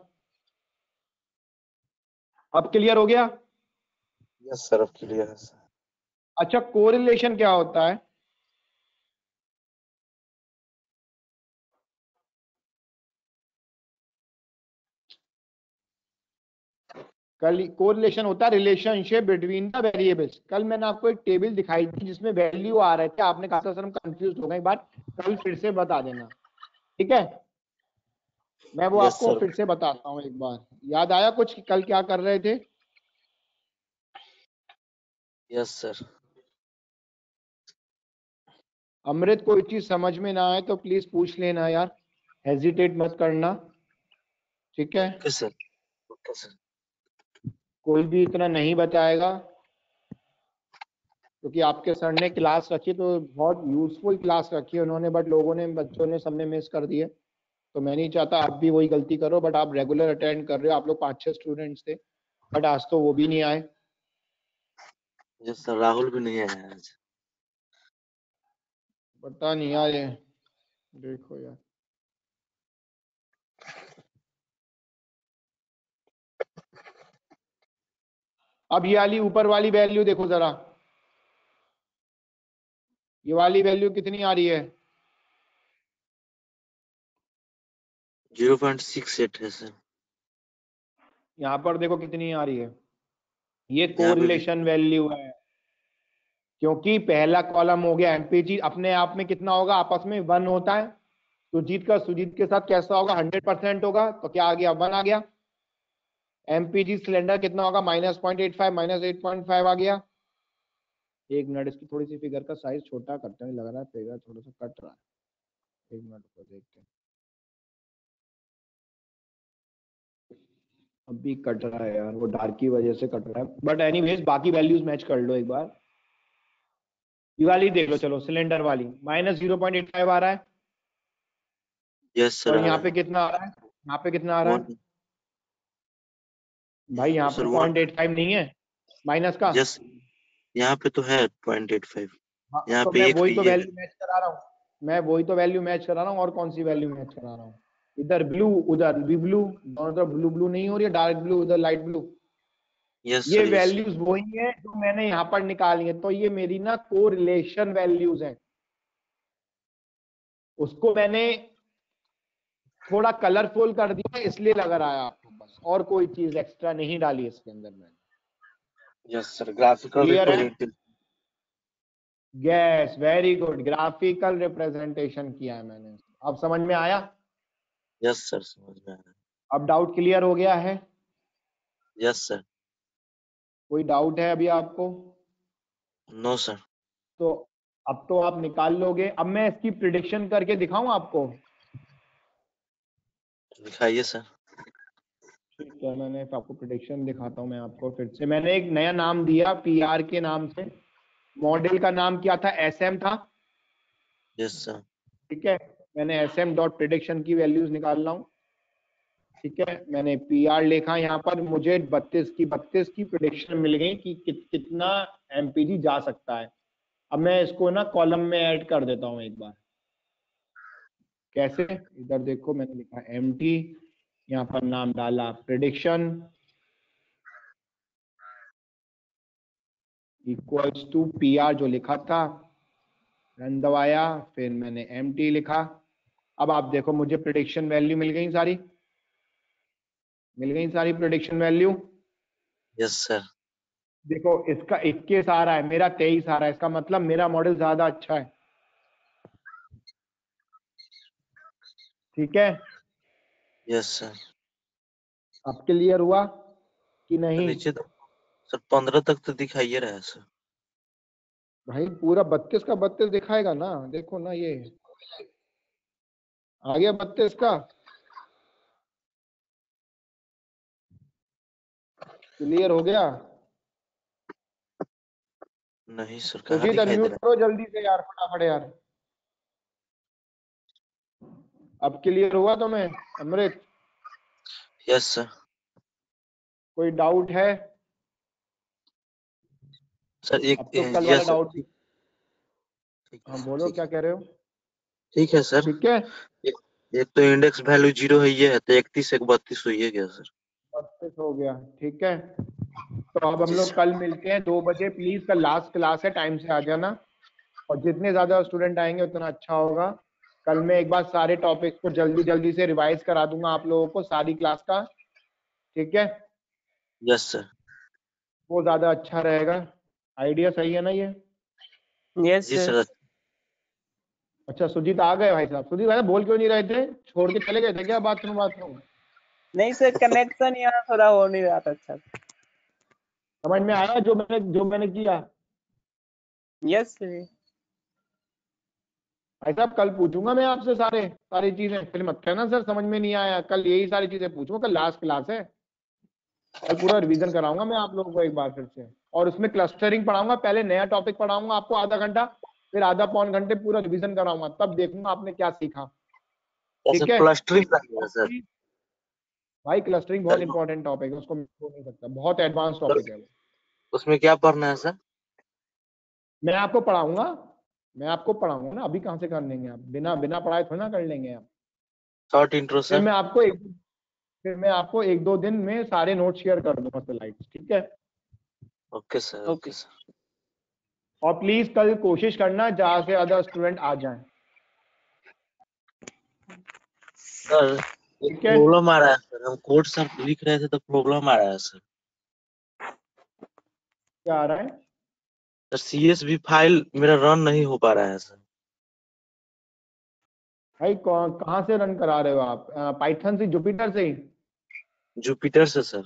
अब क्लियर हो गया? यस सर, अब क्लियर है सर। अच्छा कोरिलेशन क्या होता है? कल कोरिलेशन होता है रिलेशनशिप बिटवीन द वेरिएबल्स। कल मैंने आपको एक टेबल दिखाई थी जिसमें वैल्यू आ रहे थे, आपने कहा था सर हम कंफ्यूज हो गए, एक बार कल फिर से बता देना, ठीक है? मैं वो यस आपको सर। फिर से बताता हूँ एक बार। याद आया कुछ कि कल क्या कर रहे थे? Yes sir. अमृत कोई चीज समझ में ना आए तो प्लीज पूछ लेना यार, हेजिटेट मत करना, ठीक है? Okay sir. Okay sir. कोई भी इतना नहीं बताएगा, क्योंकि आपके सर ने क्लास रखी तो बहुत यूजफुल क्लास रखी है उन्होंने, बट लोगों ने, बच्चों ने, सबने मिस कर दिए। तो मैं नहीं चाहता आप भी वही गलती करो, बट आप रेगुलर अटेंड कर रहे हो, आप लोग 5-6 स्टूडेंट्स थे, बट आज तो वो भी नहीं आए। यस सर, राहुल भी नहीं आया आज। पता नहीं यार, ये देखो यार, अब ये वाली ऊपर वाली वैल्यू देखो जरा, ये वाली वैल्यू कितनी आ रही है? 0.68 है सर। यहाँ पर देखो कितनी आ रही है, ये यहाँ पे भी। कोरिलेशन वैल्यू है, क्योंकि पहला कॉलम हो गया एमपीजी, अपने आप में कितना होगा, आपस में 1 होता है। सुजीत के साथ कैसा होगा, 100% होगा, तो क्या आ गया, 1 आ गया। एमपीजी सिलेंडर कितना होगा, -0.85 -8.5 आ गया। एक मिनट, इसकी थोड़ी सी फिगर का साइज छोटा करते हैं, लग रहा है फिगर थोड़ा सा कट रहा है, एक मिनट को देखते हैं, अभी कट रहा है यार, वो डार्क की वजह से कट रहा है, बट एनीवेज बाकी वैल्यूज मैच कर लो एक बार। ये वाली देख लो, चलो सिलेंडर वाली -0.85 आ रहा है, यस सर और आ यहाँ रहा पे है। कितना आ रहा है, यहाँ पे कितना आ रहा है? वन। भाई यहाँ पे यहाँ पे सर 0.85 नहीं है माइनस का? यस, यहाँ पे तो है 0.85। हाँ, यहाँ तो पे मैं एक वही पे तो ये है। वैल्यू मैच करा रहा हूँ, मैं वही तो वैल्यू मैच करा रहा हूँ, और कौन सी वैल्यू मैच करा रहा हूँ? इधर ब्लू उधर भी ब्लू, दोनों तरफ ब्लू ब्लू नहीं हो रही है, डार्क ब्लू उधर लाइट ब्लू, यस ये सर, यस सर। वैल्यूज वही है जो मैंने यहाँ पर निकाली है, तो ये मेरी ना कोरिलेशन वैल्यूज हैं, उसको मैंने थोड़ा कलरफुल कर दिया इसलिए लग रहा है आपको, बस और कोई चीज एक्स्ट्रा नहीं डाली इसके अंदर मैंने। यस सर, ग्राफिकल क्लियर है? Representation. Yes, very good, graphical representation किया है मैंने। अब समझ में आया? यस सर, समझ में आ रहा है। अब डाउट क्लियर हो गया है? Yes sir. कोई डाउट है अभी आपको? No sir. तो अब तो आप निकाल लोगे। अब मैं इसकी प्रिडिक्शन करके दिखाऊं आपको? दिखाइए सर। ठीक है, मैंने आपको प्रिडिक्शन दिखाता हूं। मैं आपको फिर से, मैंने एक नया नाम दिया पीआर के नाम से। मॉडल का नाम क्या था? एसएम था। Yes sir. ठीक है, मैंने एसएम डॉट प्रिडिक्शन की वैल्यूज निकाल रहा हूँ। ठीक है, मैंने पीआर लिखा। यहाँ पर मुझे 32 की प्रिडिक्शन मिल गई कि कितना एमपीजी जा सकता है। अब मैं इसको ना कॉलम में ऐड कर देता हूँ एक बार। कैसे? इधर देखो, मैंने लिखा एमटी, यहाँ पर नाम डाला प्रिडिक्शन इक्वल्स टू पीआर जो लिखा था, रन दबाया, फिर मैंने एमटी लिखा। अब आप देखो मुझे प्रिडिक्शन वैल्यू मिल गई सारी, प्रिडिक्शन वैल्यू। Yes sir. देखो इसका 21 आ रहा है, मेरा 23 आ रहा है। इसका मतलब मेरा मॉडल ज्यादा अच्छा है। ठीक है, यस सर। अब क्लियर हुआ कि नहीं? नीचे तो सर 15 तक तो दिखाइए रहा है सर। भाई पूरा 32 का 32 दिखाएगा ना, देखो ना, ये आ गया 32 का। क्लियर हो गया? नहीं सर, तो कहाँ जी दिखाई दे अनम्यूट रहा करो जल्दी से यार, फटाफट यार। अब क्लियर हुआ तुम्हें अमृत? है? Yes sir. कोई डाउट है? सर एक अब तो कल वाला यस सर, डाउट भी। ठीक है हाँ सर, बोलो, ठीक क्या है। कह रहे हो? ठीक है सर। ठीक है, एक, एक तो इंडेक्स वैल्यू 0 है, ये है तो 31 एक 32 हुई है क्या सर? 32 हो गया। ठीक है, तो अब हम जी लोग सर। कल मिलते हैं 2 बजे। प्लीज, कल लास्ट क्लास है, टाइम से आ जाना। और जितने ज्यादा स्टूडेंट आएंगे उतना अच्छा होगा। कल मैं एक बार सारे टॉपिक्स को जल्दी जल्दी से रिवाइज करा दूंगा आप लोगों को, सारी क्लास का। ठीक है, यस सर। वो ज्यादा अच्छा रहेगा। आइडिया सही है ना ये? यस जी सर। सर। अच्छा, सुजीत आ गए भाई साहब। सुजीत भाई साहब बोल क्यों नहीं रहे थे? छोड़ के चले गए थे क्या बाथरूम? नहीं सर, कनेक्शन यहाँ थोड़ा हो नहीं रहा था अच्छा। समझ में आया जो मैंने किया? Yes sir. भाई साहब कल पूछूंगा मैं आपसे सारी चीजें, फिर मत कहना सर समझ में नहीं आया। कल यही सारी चीजें पूछूंगा, कल लास्ट क्लास है। कल पूरा रिवीजन कराऊंगा मैं आप लोगों को एक बार फिर से, और उसमें क्लस्टरिंग पढ़ाऊंगा। पहले नया टॉपिक पढ़ाऊंगा आपको आधा घंटा, फिर आधा पौन घंटे पूरा रिवीजन कराऊंगा, तब देखूंगा आपने क्या सीखा। सर ठीक है, क्लस्टरिंग का है सर। भाई क्लस्टरिंग बहुत कल इंपॉर्टेंट टॉपिक है, उसको मैं बोल नहीं सकता, बहुत एडवांस कल टॉपिक है वो। उसमें क्या पढ़ना है सर? मैं आपको पढ़ाऊंगा, ना। अभी कहाँ से कर लेंगे आप? बिना बिना पढ़ाए थोड़ी ना कर लेंगे आप। शॉर्ट इंट्रो फिर सर। मैं आपको एक फिर मैं आपको 1-2 दिन में सारे नोट शेयर कर दूंगा स्लाइड्स। ठीक है, okay sir, okay. Okay sir. और प्लीज कल कोशिश करना ज्यादा से ज्यादा स्टूडेंट आ जाएं। सर एक ठीक है, प्रॉब्लम आ रहा है सर, हम कोड सर लिख रहे थे तो प्रॉब्लम आ रहा है सर। क्या आ रहा है? सर CSV फाइल मेरा रन नहीं हो पा रहा है सर। भाई कहाँ से रन करा रहे हो आप? पाइथन से, जुपिटर से ही? जुपिटर से सर।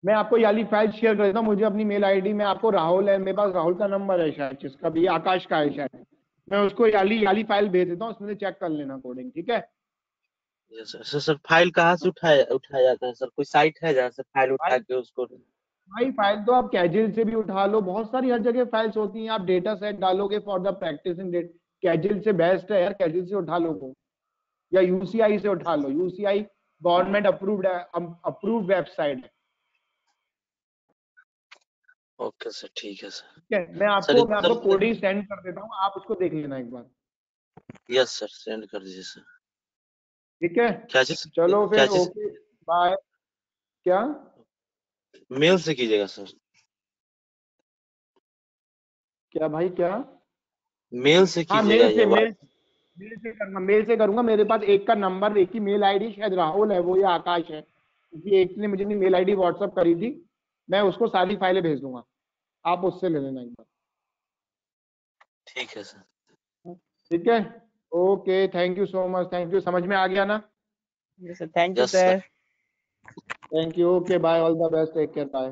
मैं आपको वाली फाइल शेयर कर देता हूँ। मुझे अपनी मेल आईडी में आपको राहुल है, मेरे पास राहुल का नंबर है शायद, जिसका भी आकाश का है शायद। मैं उसको वाली फाइल भेज देता हूँ, उसमें से चेक कर लेना कोडिंग। ठीक है यस सर। सर फाइल कहाँ से उठाया उठाया जाता है सर? कोई साइट है जहाँ से फाइल उठा भाई के उसको? भाई फाइल तो आप कैजिल से भी उठा लो, बहुत सारी हर जगह फाइल्स होती हैं। आप डेटा सेट डालोगे for the practice in that, Kaggle से बेस्ट है यार, कैजिल से उठा लो वो। या यूसीआई से उठा लो, यूसीआई गवर्नमेंट अप्रूव्ड वेबसाइट है। ओके सर, ठीक है सर। ठीक है, मैं सर आपको सर कोडिंग सेंड कर देता हूँ, आप उसको देख लेना एक बार। यस सर, सेंड कर दीजिए सर। ठीक है, क्या चीज? चलो क्या फिर, चीज? Okay, bye. क्या? मेल से कीजिएगा सर। क्या भाई, क्या? मेल से हाँ कीजिएगा या मेल मेल से करूंगा। मेरे पास एक का नंबर, एक की मेल आईडी, शायद राहुल है वो या आकाश है, क्योंकि एक ने मुझे मेल आईडी व्हाट्सअप करी थी। मैं उसको सारी फाइलें भेज दूंगा, आप उससे ले लेना एक बार। ठीक है सर। ठीक है, okay, thank you so much, thank you. समझ में आ गया ना? Sir thank you yes sir. Sir. Thank you, okay, bye, all the best, take care, bye.